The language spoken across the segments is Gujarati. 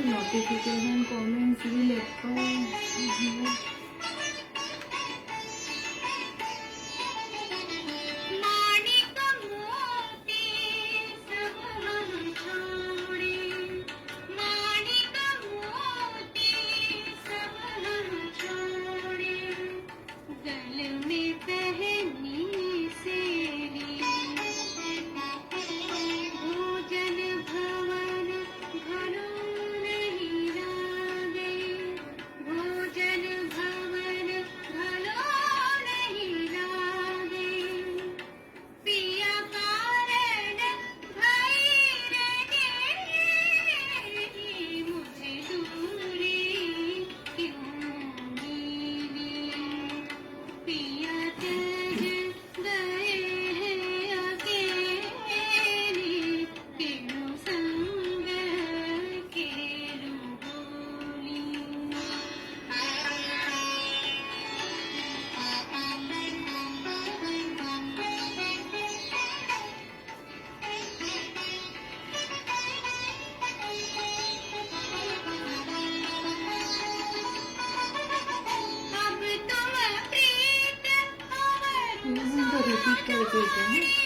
नोटिफिकेशन कमेंट्स भी लिखो। रिपीट करके हैं।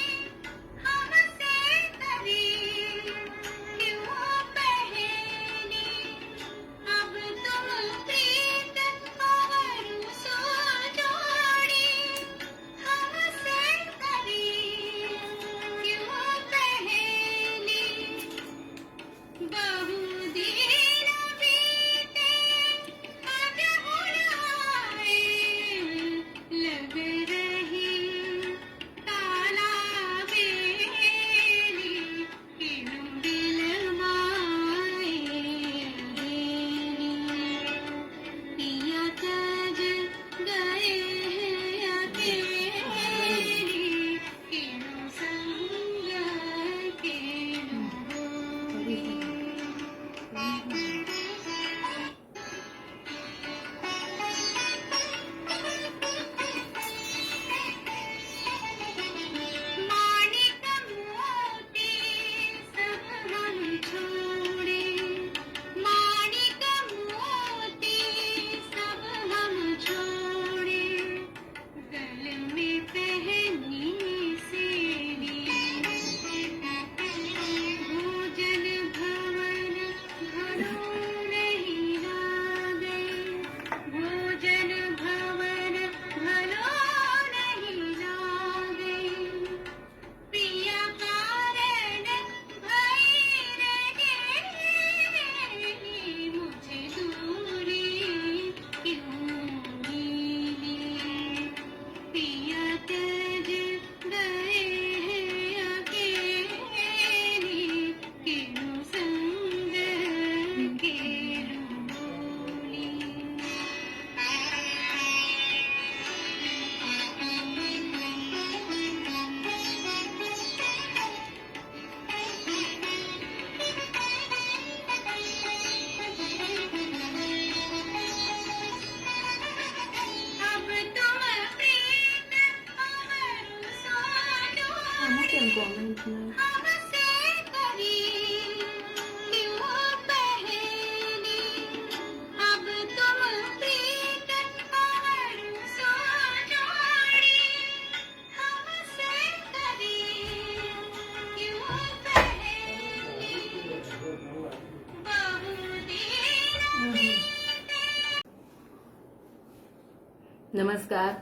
नमस्कार,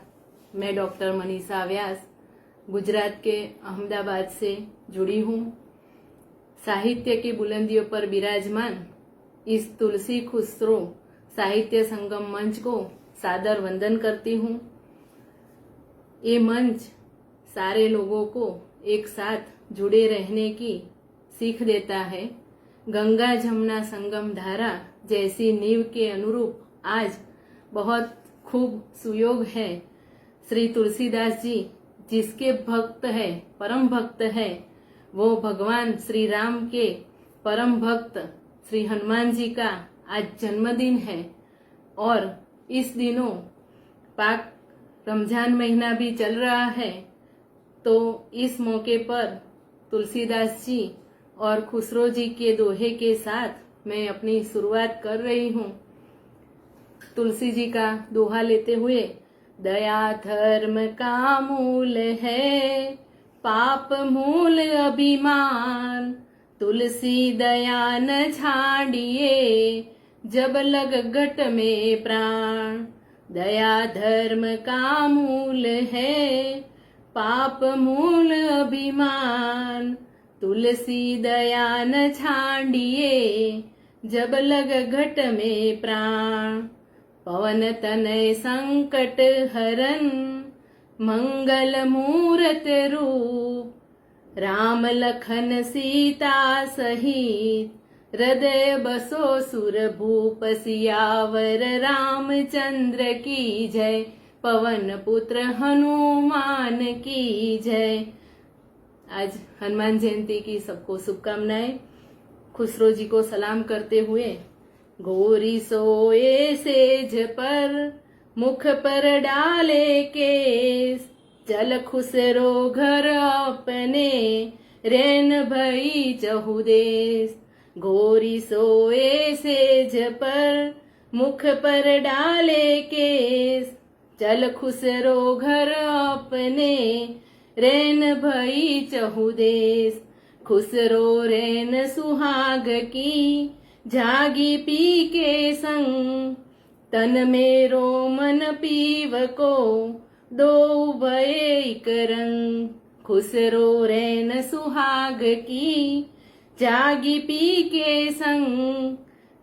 मैं डॉक्टर मनीषा व्यास गुजरात के अहमदाबाद से जुड़ी हूँ। साहित्य की बुलंदियों पर विराजमान इस तुलसी खुसरो साहित्य संगम मंच को सादर वंदन करती हूँ। ये मंच सारे लोगों को एक साथ जुड़े रहने की सीख देता है। गंगा जमुना संगम धारा जैसी नींव के अनुरूप आज बहुत खूब सुयोग है। श्री तुलसीदास जी जिसके भक्त है, परम भक्त है, वो भगवान श्री राम के परम भक्त श्री हनुमान जी का आज जन्मदिन है। और इस दिनों पाक रमजान महीना भी चल रहा है, तो इस मौके पर तुलसीदास जी और खुसरो जी के दोहे के साथ मैं अपनी शुरुआत कर रही हूँ। तुलसी जी का दोहा लेते हुए, दया धर्म का मूल है, पाप मूल अभिमान, तुलसी दया न छाड़िए, जब लग घट में प्राण। दया धर्म का मूल है, पाप मूल अभिमान, तुलसी दया न छाड़िए, जब लग घट में प्राण। पवन तनय संकट हरन, मंगल मूरत रूप, राम लखन सीता सहित, हृदय बसो सुर भूप। सियावर रामचंद्र की जय, पवन पुत्र हनुमान की जय। आज हनुमान जयंती की सबको शुभकामनाएं। खुसरो जी को सलाम करते हुए, घोरी सोए सेज पर, मुख पर डाले केस, चल खुसरो घर अपने, रैन भई चहु देश। घोरी सोए सेज पर, मुख पर डाले केस, चल खुसरो घर अपने, रैन भई चहु देश। खुसरो रैन सुहाग की, जागी पी के संग, तन मेरो मन पीव को, दो भय एक रंग। खुसरो रैन सुहाग की, जागी पी के संग,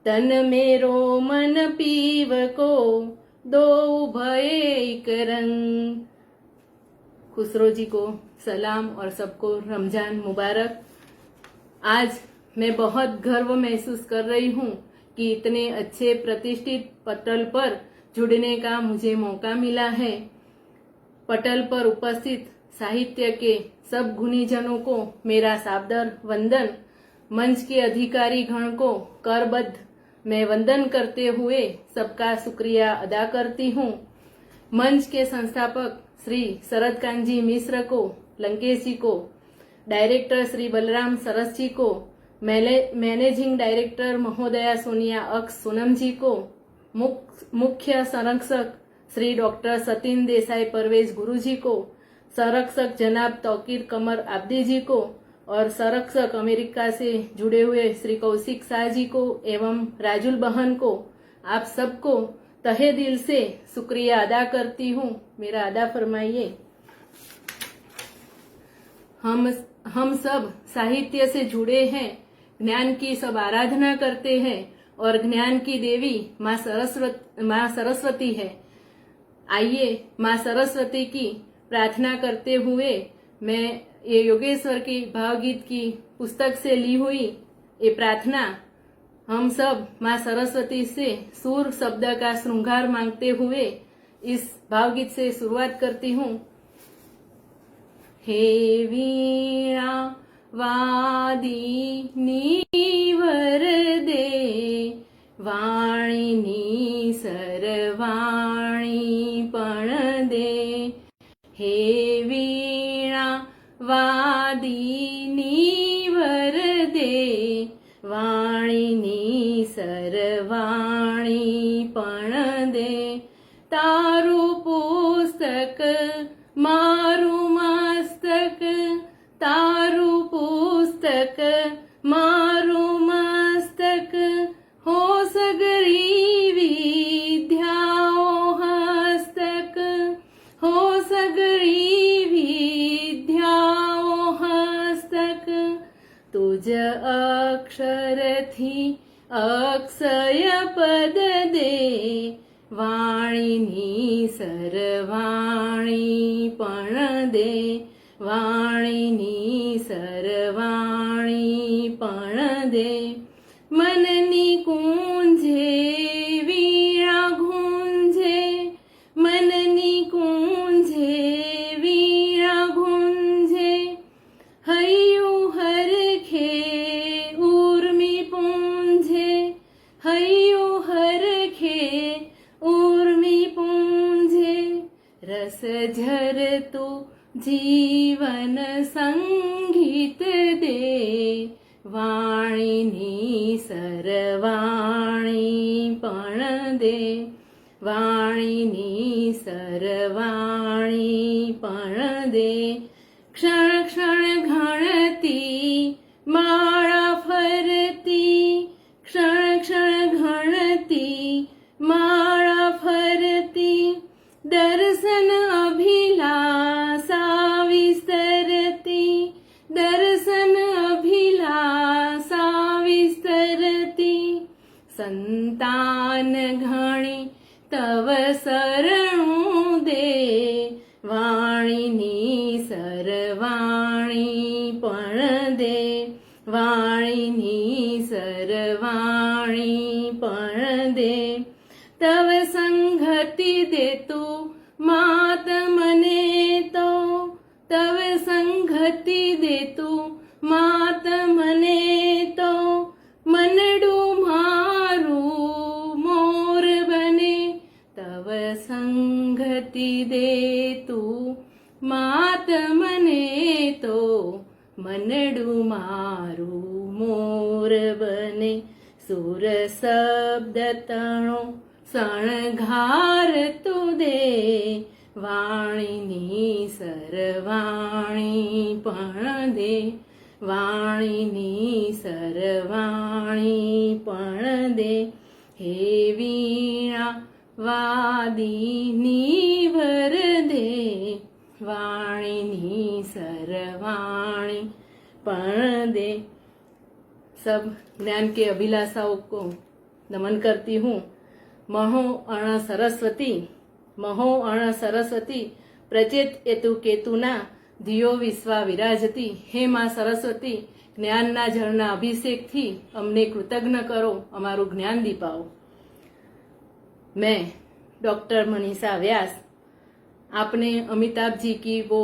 तन मेरो मन पीव को, दो भय एक रंग। खुसरो जी को सलाम और सबको रमजान मुबारक। आज मैं बहुत गर्व महसूस कर रही हूँ कि इतने अच्छे प्रतिष्ठित पटल पर जुड़ने का मुझे मौका मिला है। पटल पर उपस्थित साहित्य के सब गुणीजनों को मेरा सादर वंदन। मंच के अधिकारी गण को करबद्ध मैं वंदन करते हुए सबका शुक्रिया अदा करती हूँ। मंच के संस्थापक श्री शरद कांजी मिश्र को, लंकेश जी को, डायरेक्टर श्री बलराम सरस जी को, मैनेजिंग डायरेक्टर महोदया सोनिया अक्स सोनम जी को, मुख्य संरक्षक श्री डॉक्टर सतीन देसाई परवेज गुरु जी को, संरक्षक जनाब तौकीर कमर आब्दी जी को और संरक्षक अमेरिका से जुड़े हुए श्री कौशिक शाह जी को एवं राजुल बहन को, आप सबको तहे दिल से शुक्रिया अदा करती हूँ। मेरा अदा फरमाइए। हम सब साहित्य से जुड़े हैं, ज्ञान की सब आराधना करते हैं और ज्ञान की देवी माँ सरस्वती है। आइए माँ सरस्वती की प्रार्थना करते हुए मैं ये योगेश्वर की भावगीत की पुस्तक से ली हुई ये प्रार्थना हम सब माँ सरस्वती से सूर शब्द का श्रृंगार मांगते हुए इस भावगीत से शुरुआत करती हूँ। हे वीणा वादिनी वरदे, वाणिनी सरवाणी पण दे। हे वीणा वादिनी वरदे, वाणिनी सरवाणी पण दे। तारू पुस्तक मारू मस्तक, तारू पुस्तक मारू मस्तक, हो सगरी विद्याओ हस्तक। થકી અક્ષય પદ દે વાણીની સરવાણી પણ દે વાણીની સરવાણી પણ દે મનની કુંજે વીણા ગુંજે મનની કુંજે વીણા ગુંજે હૈયું હરખે ઉર્મી પૂંજે હૈયું હરખે ઉર્મી પૂંજે રસ ઝરતું જીવન સંગીત દે વાણીની સરવાણી પણ દે વાણીની સરવાણી પણ દે ક્ષણ ક્ષણ ઘણતી માળા ફરતી ક્ષણ ક્ષણ ઘણતી માળા ફરતી દર્શન અભિલાષા વિસ્તરતી દર્શન અભિલાષા વિસ્તરતી સંતાન ઘણી તવ શરણું દે વાણીની સરવાણી પણ દે વાણીની સરવાણી પણ દે તવ સંગતિ દેતું માત મને તો તવ સંગતિ દેતું માત મને તો મનડું મારું મોર બને તવ સંગતિ દેતું માત મને તો મનડું મારું મોર બને સુર શબ્દ તણો શણગાર તું દે વાણીની સરવાણી પણ દે વાણીની સરવાણી પણ દે હે વીણા વાદીની વર દે વાણીની સરવાણી पण दे। सब ज्ञान के अभिलाषाओं को नमन करती हूँ। महो अण सरस्वती, महो अण सरस्वती प्रचेत एतु केतुना धियो विश्वा विराजती। हे मां सरस्वती, ज्ञानना जળના અભિષેકથી અમને કૃતજ્ઞ કરો, અમારું જ્ઞાન દીપાવો। मैं डॉक्टर मनीषा व्यास, आपने अमिताभ जी की वो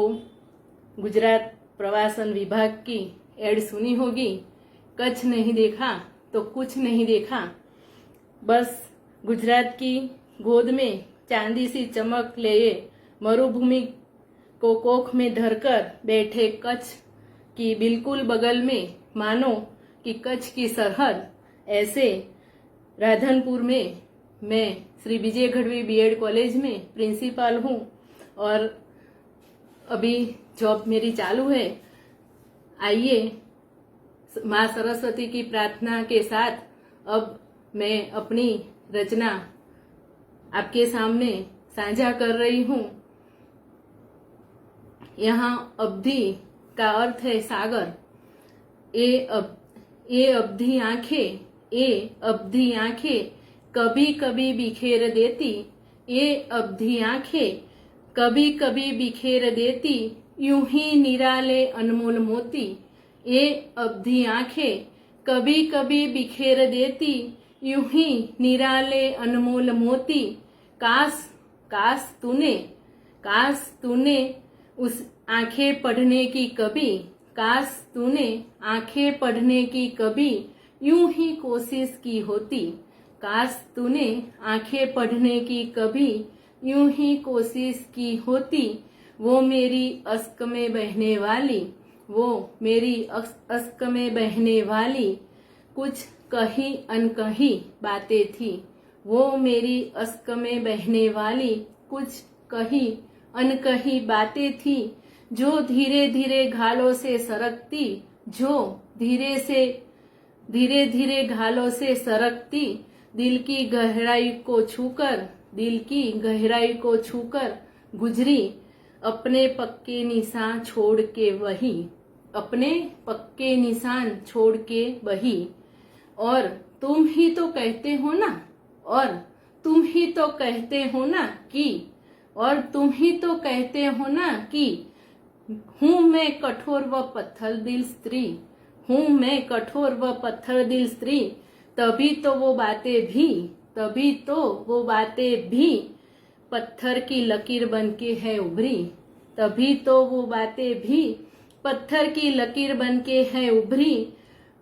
गुजरात प्रवासन विभाग की एड सुनी होगी, कच्छ नहीं देखा तो कुछ नहीं देखा। बस गुजरात की गोद में चांदी सी चमक लिए मरुभूमि को कोख में धरकर बैठे कच्छ की बिल्कुल बगल में मानो कि कच्छ की सरहद, ऐसे राधनपुर में मैं श्री विजय गढ़वी बीएड कॉलेज में प्रिंसिपल हूँ और अभी जॉब मेरी चालू है। आइए माँ सरस्वती की प्रार्थना के साथ अब मैं अपनी रचना आपके सामने साझा कर रही हूँ। यहाँ अवधि का अर्थ है सागर। ए अवधि आंखें, ए अवधि आंखें कभी कभी बिखेर देती, ये अवधि आंखें कभी कभी बिखेर देती, यूं ही निराले अनमोल मोती। ये अवधि आंखें कभी कभी बिखेर देती, यूं ही निराले अनमोल मोती। काश काश तूने उस आंखें पढ़ने की कभी, काश तूने आंखें पढ़ने की कभी यूं ही कोशिश की होती। काश तूने आंखें पढ़ने की कभी यूं ही कोशिश की होती। वो मेरी अश्क में बहने वाली, वो मेरी अश्क में बहने वाली कुछ कही अनकही बातें थी। वो मेरी अश्क में बहने वाली कुछ कही अनकही बातें थी, जो धीरे धीरे घालों से सरकती, जो धीरे धीरे घालों से सरकती, दिल की गहराई को छूकर, दिल की गहराई को छूकर गुजरी, अपने पक्के निशान छोड़ के वही, अपने पक्के निशान छोड़ के वही। और तुम ही तो कहते हो ना, और तुम ही तो कहते हो ना कि, और तुम ही तो कहते हो ना कि हूं मैं कठोर व पत्थर दिल स्त्री, हूं मैं कठोर व पत्थर दिल स्त्री, तभी तो वो बातें भी, तभी तो वो बातें भी पत्थर की लकीर बन के है उभरी, तभी तो वो बातें भी पत्थर की लकीर बन के है उभरी।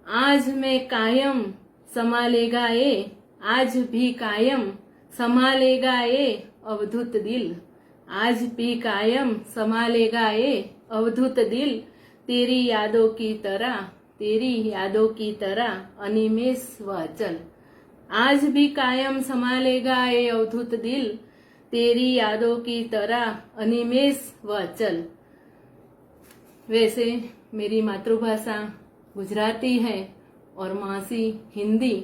आज मैं कायम संभालेगा ये, आज भी कायम संभालेगा ये अवधूत दिल, आज भी कायम संभालेगा ये अवधूत दिल, तेरी यादों की तरह, तेरी यादों की तरह अनिमेष व अचल, आज भी कायम संभालेगा ये अवधूत दिल, तेरी यादों की तरह अनिमेष व अचल। वैसे मेरी मातृभाषा गुजराती है और मासी हिंदी,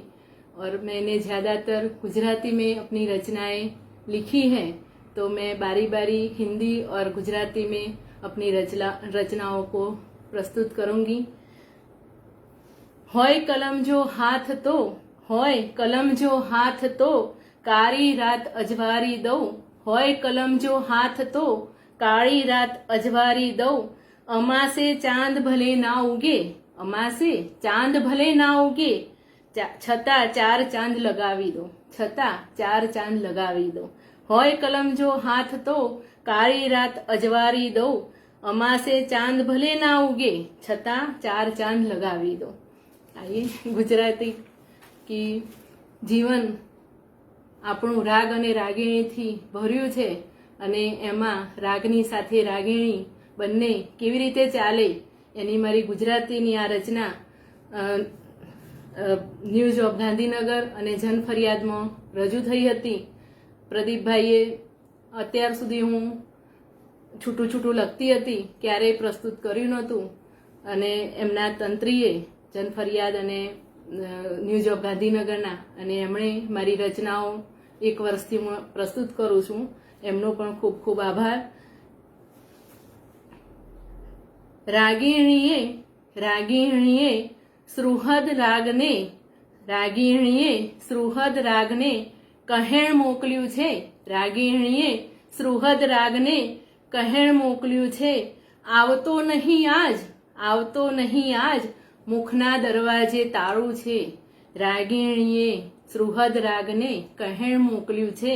और मैंने ज़्यादातर गुजराती में अपनी रचनाएं लिखी हैं, तो मैं बारी बारी हिंदी और गुजराती में अपनी रचनाओं को प्रस्तुत करूंगी। होय कलम जो हाथ तो, होय कलम जो हाथ तो काળી રાત અજવારી દઉં, હોય કલમ જો હાથ તો કાળી રાત અજવારી દઉં, અમાસે ચાંદ ભલે ના ઉગે, અમાસે ચાંદ ભલે ના ઉગે, છતાં ચાર ચાંદ લગાવી દો, છતાં ચાર ચાંદ લગાવી દો, હોય કલમ જો હાથ તો કાળી રાત અજવારી દઉં, અમાસે ચાંદ ભલે ના ઉગે, છતાં ચાર ચાંદ લગાવી દો। આઈએ ગુજરાતી की जीवन આપણું રાગ અને રાગીણીથી ભર્યું છે, અને એમાં રાગની સાથે રાગીણી બંને કેવી રીતે ચાલે એની મારી ગુજરાતીની આ રચના ન્યૂઝ ઓફ ગાંધીનગર અને જન ફરિયાદમાં રજૂ થઈ હતી। પ્રદીપભાઈએ અત્યાર સુધી હું છૂટું છૂટું લખતી હતી, ક્યારેય પ્રસ્તુત કર્યું નહોતું, અને એમના તંત્રીએ જન ફરિયાદ અને ન્યૂઝ ઓફ ગાંધીનગરના, અને એમણે મારી રચનાઓ એક વર્ષથી હું પ્રસ્તુત કરું છું, એમનો પણ ખૂબ ખૂબ આભાર। રાગીણીએ રાગીણીએ સુહૃદ રાગને, રાગીણીએ સુહૃદ રાગને કહેણ મોકલ્યું છે, રાગીણીએ સુહૃદ રાગને કહેણ મોકલ્યું છે, આવતો નહીં આજ, આવતો નહીં આજ મુખના દરવાજે તાળું છે, રાગીણીએ સુહૃદ રાગને કહેણ મોકલ્યું છે,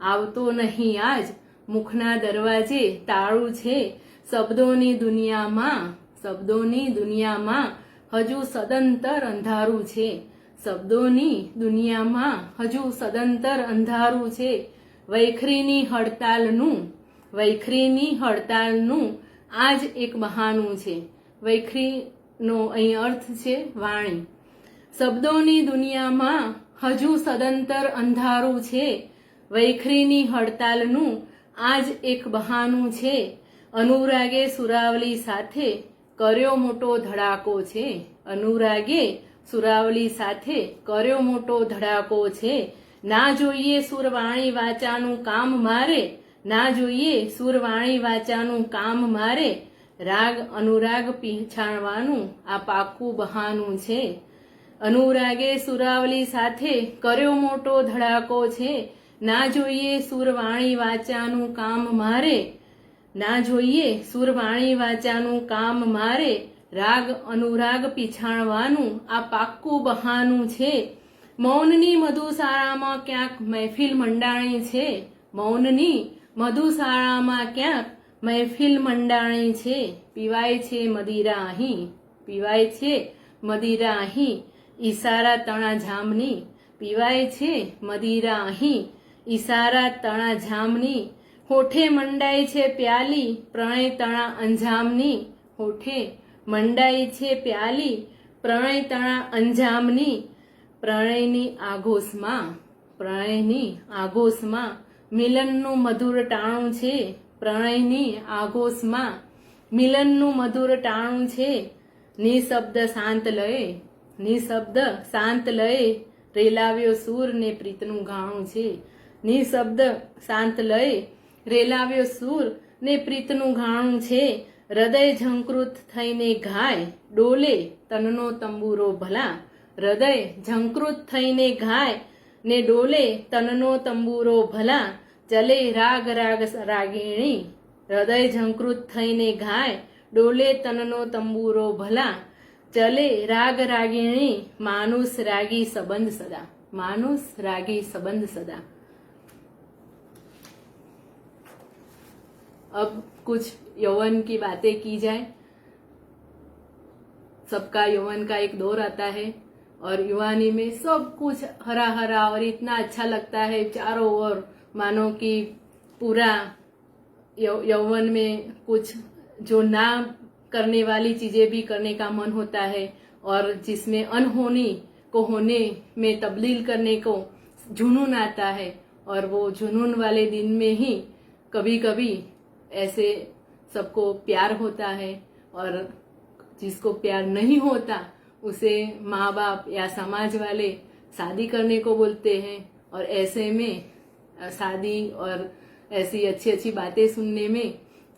આવતો નહીં આજ મુખના દરવાજે તાળું છે, શબ્દોની દુનિયામાં, શબ્દોની દુનિયામાં હજુ સદંતર અંધારું છે, શબ્દોની દુનિયામાં હજુ સદંતર અંધારું છે, વૈખરીની હડતાલનું, વૈખરીની હડતાલનું આજ એક બહાનું છે, વૈખરીનો અહીં અર્થ છે વાણી। શબ્દોની દુનિયામાં હજુ સદંતર અંધારું છે, વૈખરીની હડતાલનું આજ એક બહાનું છે, અનુરાગે સુરાવલી સાથે કર્યો મોટો ધડાકો છે, અનુરાગે સુરાવલી સાથે કર્યો મોટો ધડાકો છે, ના જોઈએ સુરવાણી વાચાનું કામ મારે, ના જોઈએ સુરવાણી વાચાનું કામ મારે, રાગ અનુરાગ પીછાણવાનું આ પાકું બહાનું છે, અનુરાગે સુરાવલી સાથે કર્યો મોટો ધડાકો છે, ના જોઈએ સુરવાણી વાચાનું કામ મારે, ના જોઈએ સુરવાણી વાચાનું કામ મારે, રાગ અનુરાગ પીછાણવાનું આ પાક્કું બહાનું છે, મૌનની મધુશાળામાં ક્યાંક મહેફિલ મંડાણી છે, મૌનની મધુશાળામાં ક્યાંક મહેફિલ મંડાણી છે, પીવાય છે મદિરા અહીં, પીવાય છે મદિરા અહીં ઈશારા તણા જામની, પીવાય છે મદિરા અહીં ઈશારા તણા જામની, હોઠે મંડાય છે પ્યાલી પ્રણય તણા અંજામની, હોઠે મંડાય છે પ્યાલી પ્રણય તણા અંજામની, પ્રણયની આઘોષમાં, પ્રણયની આઘોષમાં મિલનનું મધુર ટાણું છે, પ્રણયની આઘોષમાં મિલનનું મધુર ટાણું છે, નિશબ્દ શાંત લયે, નિશબ્દ શાંત લયે રેલાવ્યો સૂર ને પ્રીતનું ગાણું છે, નિશબ્દ શાંત લયે રેલાવ્યો સૂર ને પ્રીતનું ગાણું છે, હૃદય ઝંકૃત થઈને ગાય ડોલે તનનો તંબુરો ભલા, હૃદય ઝંકૃત થઈને ગાય ને ડોલે તનનો તંબુરો ભલા ચલે રાગ રાગ રાગીણી. હૃદય ઝંકૃત થઈને ગાય ડોલે તનનો તંબુરો ભલા ચલે રાગ રાગીણી. मानुष रागी संबंध सदा, मानुष रागी संबंध सदा. अब कुछ यौवन की बातें की जाए. सबका यौवन का एक दौर आता है और युवानी में सब कुछ हरा हरा और इतना अच्छा लगता है चारों ओर, मानो कि पूरा यौवन में कुछ जो ना करने वाली चीजें भी करने का मन होता है और जिसमें अनहोनी को होने में तब्दील करने को जुनून आता है. और वो जुनून वाले दिन में ही कभी कभी ऐसे सबको प्यार होता है और जिसको प्यार नहीं होता उसे माँ बाप या समाज वाले शादी करने को बोलते हैं. और ऐसे में शादी और ऐसी अच्छी अच्छी बातें सुनने में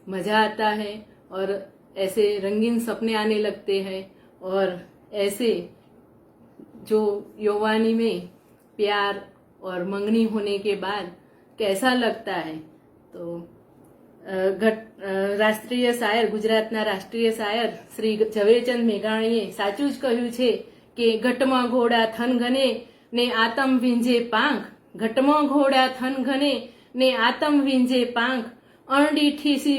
मजा आता है और ऐसे रंगीन सपने आने लगते हैं. और ऐसे जो यौवानी में प्यार और मंगनी होने के बाद कैसा लगता है. तो રાષ્ટ્રીય શાયર, ગુજરાતના રાષ્ટ્રીય શાયર શ્રી ઝવેરચંદ મેઘાણીએ સાચું જ કહ્યું છે કે ઘટમાં ઘોડા થન ઘને ને આતમ વિંજે પાંખ. ઘટમાં ઘોડા થન ઘને ને આતમ વિંજે પાંખ. અણડીઠી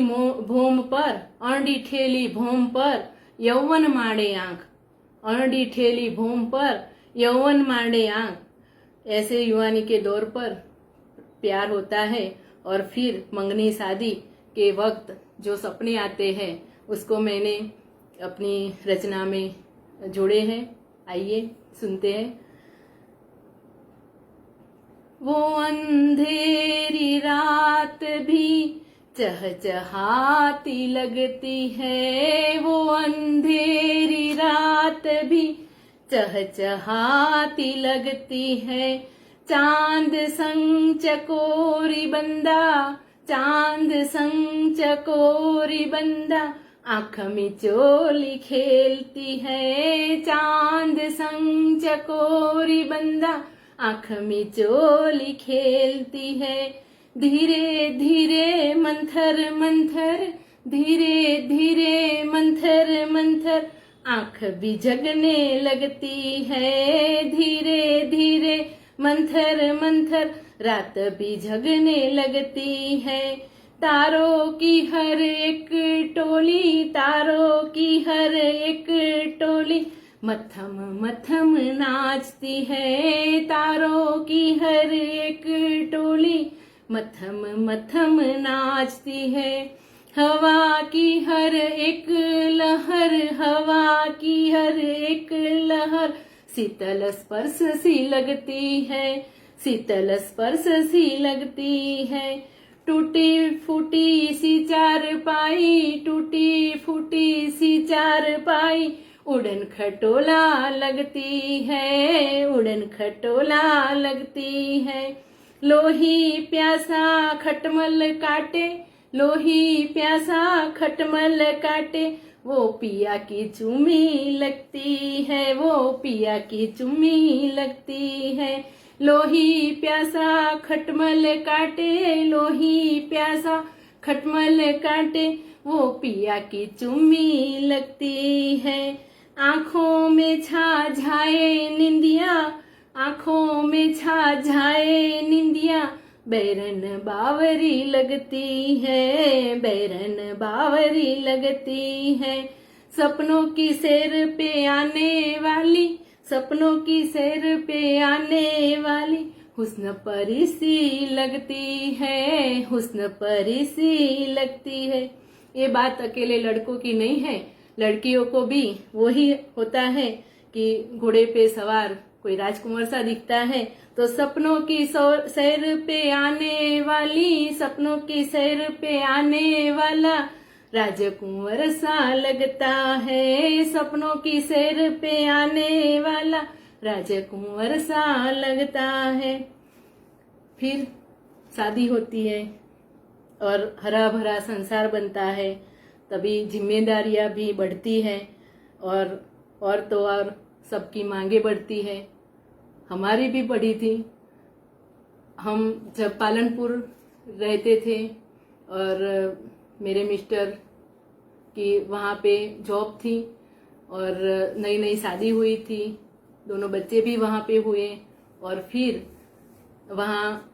ભોમ પર, અણડીઠેલી ભોમ પર यौवन मांडे आंख. अणडीठेली भूम पर यौवन मांडे आंख. ऐसे युवानी के दौर पर प्यार होता है और फिर मंगनी शादी के वक्त जो सपने आते हैं उसको मैंने अपनी रचना में जोड़े हैं. आइए सुनते हैं. वो अंधेरी रात भी चहचहाती लगती है. वो अंधेरी रात भी चहचहाती लगती है. चांद संग चकोरी बंदा, चांद संग चकोरी बंदा आंख में चोली खेलती है. चांद संग चकोरी बंदा आंख में चोली खेलती है. धीरे धीरे मंथर मंथर, धीरे धीरे मंथर मंथर आंख भी जगने लगती है. धीरे धीरे मंथर मंथर रात भी जगने लगती है. तारों की हर एक टोली, तारों की हर एक टोली मथम मथम नाचती है. तारों की हर एक टोली मथम मथम नाचती है. हवा की हर एक लहर, हवा की हर एक लहर शीतल स्पर्श सी लगती है. शीतल स्पर्श सी लगती है. टूटी फूटी सी चारपाई, टूटी फूटी सी चारपाई उड़न खटोला लगती है. उड़न खटोला लगती है. लोही प्यासा खटमल काटे, लोही प्यासा खटमल काटे वो पिया की चुम्मी लगती है. वो पिया की चुम्मी लगती है. लोही प्यासा खटमल काटे, लोही प्यासा खटमल काटे वो पिया की चुम्मी लगती है. आंखों में छा जाए निंदिया, आंखों में छा जाए निंदिया बैरन बावरी लगती है. बैरन बावरी लगती है. सपनों की सैर पे आने वाली, सपनों की सैर पे आने वाली हुस्न परी सी लगती है. हुस्न परी सी लगती है. ये बात अकेले लड़कों की नहीं है, लड़कियों को भी वही होता है कि घोड़े पे सवार कोई राजकुमार सा दिखता है तो सपनों की सैर पे आने वाली, सपनों की सैर पे आने वाला राजकुंवर सा लगता है. सपनों की सैर पे आने वाला राजकुंवर सा लगता है. फिर शादी होती है और हरा भरा संसार बनता है. तभी जिम्मेदारियां भी बढ़ती है और तो और सबकी मांगे बढ़ती है, हमारी भी बढ़ी थी। हम जब पालनपुर रहते थे और मेरे मिस्टर की वहाँ पे जॉब थी और नई नई शादी हुई थी, दोनों बच्चे भी वहाँ पे हुए और फिर वहाँ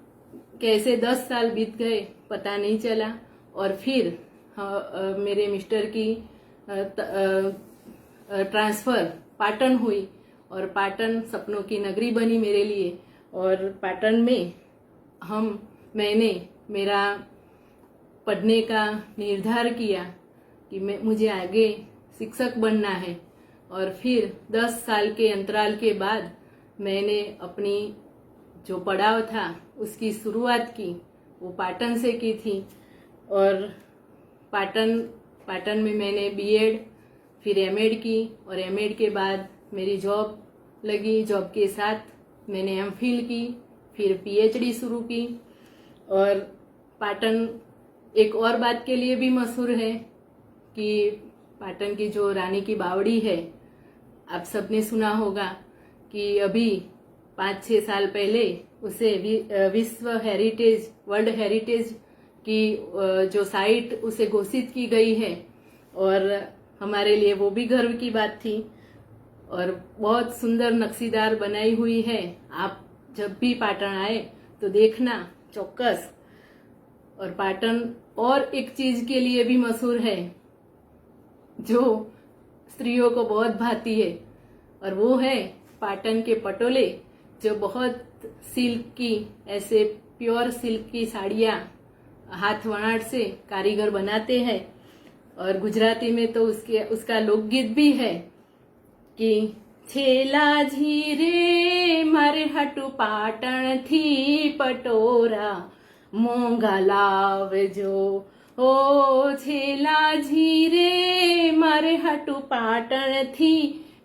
कैसे 10 साल बीत गए पता नहीं चला। और फिर मेरे मिस्टर की ट्रांसफर पाटन हुई और पाटन सपनों की नगरी बनी मेरे लिए। और पाटन में मैंने मेरा पढ़ने का निर्धार किया कि मुझे आगे शिक्षक बनना है। और फिर 10 साल के अंतराल के बाद मैंने अपनी जो पड़ाव था उसकी शुरुआत की, वो पाटन से की थी। और पाटन में मैंने बीएड फिर एमएड की और एमएड के बाद मेरी जॉब लगी। जॉब के साथ मैंने एमफिल की, फिर पीएचडी शुरू की। और पाटन एक और बात के लिए भी मशहूर है कि पाटन की जो रानी की बावड़ी है, आप सबने सुना होगा कि अभी 5-6 साल पहले उसे विश्व हेरिटेज, वर्ल्ड हेरिटेज की जो साइट उसे घोषित की गई है। और हमारे लिए वो भी गर्व की बात थी और बहुत सुंदर नक्शीदार बनाई हुई है। आप जब भी पाटन आए तो देखना चौक्कस। और पाटन और एक चीज के लिए भी मशहूर है जो स्त्रियों को बहुत भाती है, और वो है पाटन के पटोले, जो बहुत सिल्क की, ऐसे प्योर सिल्क की साड़ियाँ हाथ वणाट से कारीगर बनाते हैं। और गुजराती में तो उसका लोकगीत भी है कि छेला झीरे मारे हटू पाटण थी पटोरा मोंघा लावजो। ओ छेला झीरे मारे हटू पाटण थी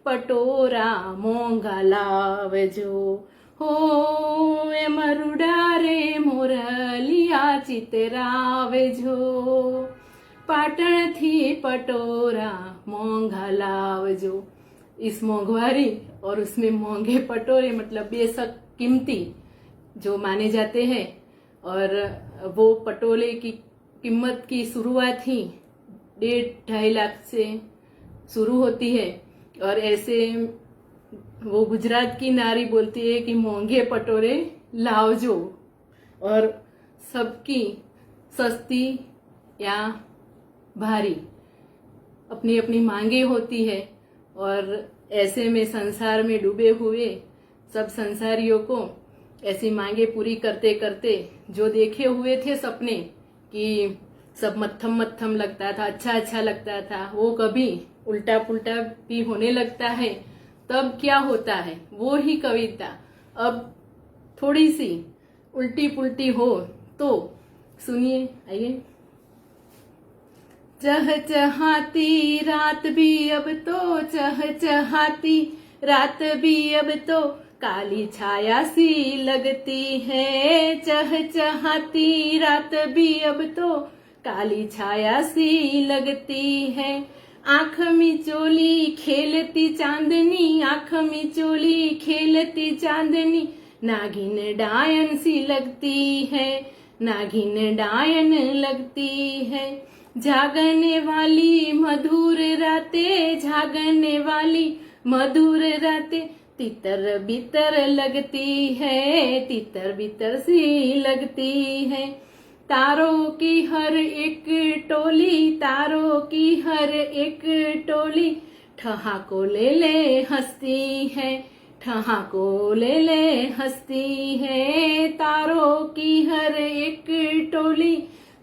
पटोरा मोंघा लावजो। हो ए मरुडा रे मोरलिया चितरावजो। पाटण थी पटोरा मोंघा लावजो। इस मोंघवारी और उसमें मोंघे पटोरे मतलब बेशक कीमती जो माने जाते हैं। और वो पटोले की कीमत की शुरुआत ही 1.5-2 लाख से शुरू होती है। और ऐसे वो गुजरात की नारी बोलती है कि मोंघे पटोरे लावजो। और सबकी सस्ती या भारी अपनी अपनी मांगे होती है। और ऐसे में संसार में डूबे हुए सब संसारियों को ऐसी मांगे पूरी करते करते जो देखे हुए थे सपने कि सब मत्थम मत्थम लगता था, अच्छा अच्छा लगता था, वो कभी उल्टा पुल्टा भी होने लगता है। तब क्या होता है, वो ही कविता अब थोड़ी सी उल्टी पुल्टी हो तो सुनिए, आइए। चहचहाती रात भी अब तो, चहचहाती रात भी अब तो काली छाया सी लगती है। चहचहाती रात भी अब तो काली छाया सी लगती है। आंख मिचोली खेलती चांदनी, आंख मिचोली खेलती चांदनी नागिन डायन सी लगती है, नागिन डायन लगती है। जागने वाली मधुर रातें, जागने वाली मधुर रातें तितर बितर लगती है, तितर बितर सी लगती है। तारों की हर एक टोली, तारों की हर एक टोली ठहाको ले ले हंसती है, ठहाको ले ले हंसती है। तारों की हर एक टोली,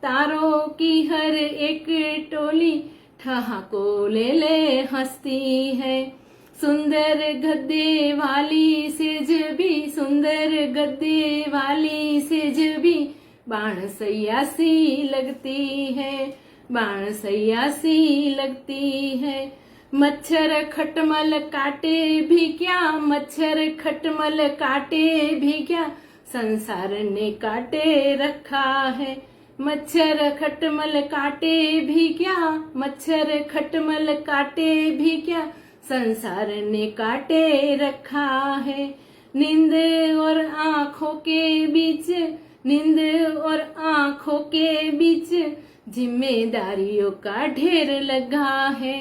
तारों की हर एक टोली ठहाको ले ले हंसती है। सुंदर गद्दे वाली सेज भी, सुंदर गद्दे वाली सेज भी बाण सैया सी लगती है, बाण सैया सी लगती है। मच्छर खटमल काटे भी क्या, मच्छर खटमल काटे भी क्या संसार ने काटे रखा है। मच्छर खटमल काटे भी क्या, मच्छर खटमल काटे भी क्या संसार ने काटे रखा है। नींद और आंखों के बीच, नींद और आंखों के बीच जिम्मेदारियों का ढेर लगा है,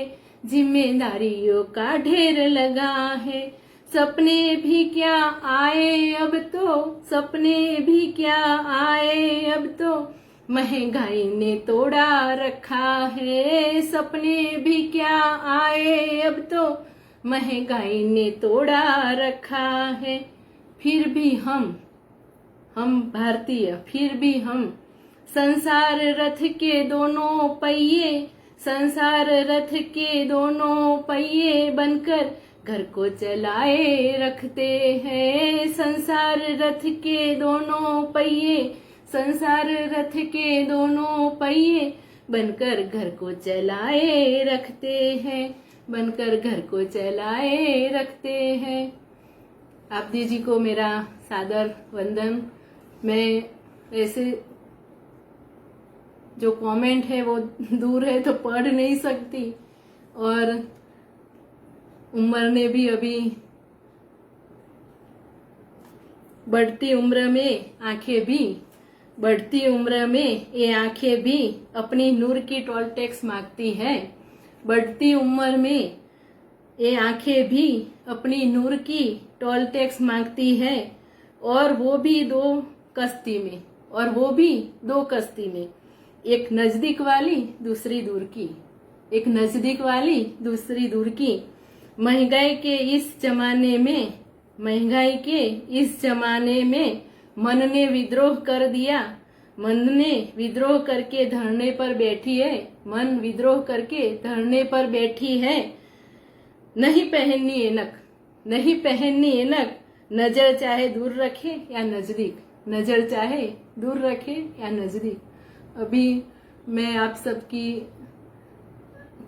जिम्मेदारियों का ढेर लगा है। सपने भी क्या आए अब तो, सपने भी क्या आए अब तो, महंगाई ने तोड़ा रखा है। सपने भी क्या आए अब तो, महंगाई ने तोड़ा रखा है। फिर भी हम भारतीय, फिर भी हम संसार रथ के दोनों पहिए, संसार रथ के दोनों पहिए बनकर घर को चलाए रखते हैं। संसार रथ के दोनों पहिए, संसार रथ के दोनों पहिए बनकर घर को चलाए रखते हैं, बनकर घर को चलाए रखते हैं। आप जी को मेरा सादर वंदन। मैं ऐसे जो कमेंट है वो दूर है तो पढ़ नहीं सकती, और उम्र ने भी अभी बढ़ती उम्र में आंखें भी, बढ़ती उम्र में ये आंखें भी अपनी नूर की टोल टैक्स मांगती है। बढ़ती उम्र में ये आंखें भी अपनी नूर की टोल टैक्स मांगती है, और वो भी दो कश्ती में, और वो भी दो कश्ती में, एक नजदीक वाली दूसरी दूर की, एक नजदीक वाली दूसरी दूर की। महंगाई के इस जमाने में, महंगाई के इस जमाने में मन ने विद्रोह कर दिया, मन ने विद्रोह करके धरने पर बैठी है, मन विद्रोह करके धरने पर बैठी है। नहीं पहननी ऐनक, नहीं पहननी ऐनक, नजर चाहे दूर रखे या नजदीक, नजर चाहे दूर रखे या नजदीक। अभी मैं आप सबकी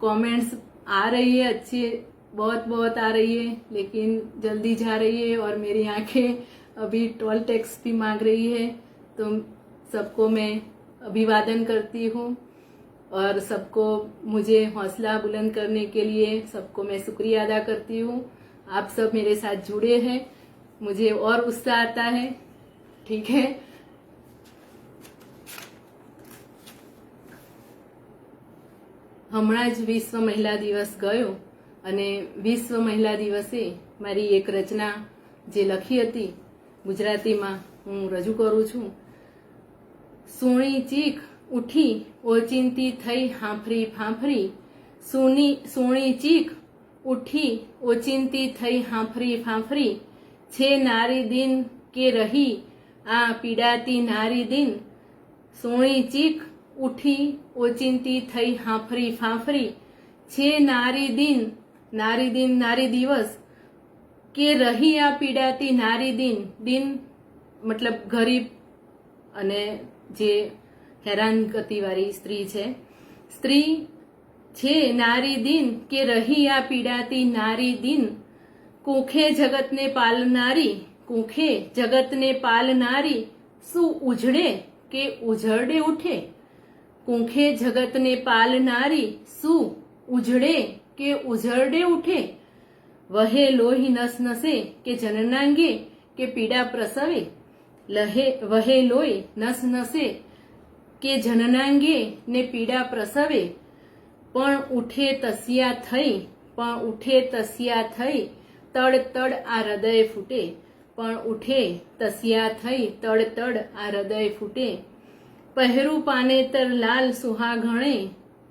कमेंट्स आ रही है, अच्छी बहुत बहुत आ रही है, लेकिन जल्दी जा रही है और मेरी आंखें अभी टोल टैक्स भी मांग रही है। तो सबको मैं अभिवादन करती हूँ, और सबको मुझे हौसला बुलंद करने के लिए सबको मैं शुक्रिया अदा करती हूँ। आप सब मेरे साथ जुड़े हैं, मुझे और उत्साह आता है। ठीक है, હમણાં જ વિશ્વ મહિલા દિવસ ગયો, અને વિશ્વ મહિલા દિવસે મારી એક રચના જે લખી હતી ગુજરાતીમાં હું રજૂ કરું છું। સૂણી ચીખ ઉઠી ઓચિંતી થઈ હાંફરી ફાંફરી, સૂણી ચીખ ઉઠી ઓચિંતી થઈ હાંફરી ફાંફરી, છે નારી દિન કે રહી આ પીડાતી નારી દિન। સૂણી ચીખ ઉઠી ઓચિંતી થઈ હાંફરી ફાંફરી, છે નારી દિન, નારી દિન નારી દિવસ, કે રહી આ પીડાતી નારી દિન। દિન મતલબ ગરીબ અને જે હેરાનગતિવાળી સ્ત્રી છે, સ્ત્રી છે નારી દિન કે રહી આ પીડાતી નારી દિન। કુંખે જગતને પાલનારી, કુંખે જગતને પાલનારી, શું ઉજળે કે ઉજળે ઉઠે। કુંખે જગતને પાલનારી, શું ઉજળે કે ઉજળે ઉઠે। વહે લોહી નસ નસે કે જનનાંગે કે પીડા પ્રસવે, વહે લોહી નસ નસે કે જનનાંગે ને પીડા પ્રસવે। પણ ઉઠે તસ્યા થઈ, પણ ઉઠે તસ્યા થઈ, તડ તડ આ હૃદય ફૂટે। પણ ઉઠે તસ્યા થઈ, તડ તડ આ હૃદય ફૂટે। પહેરું પાનેતર લાલ સુહાગણે,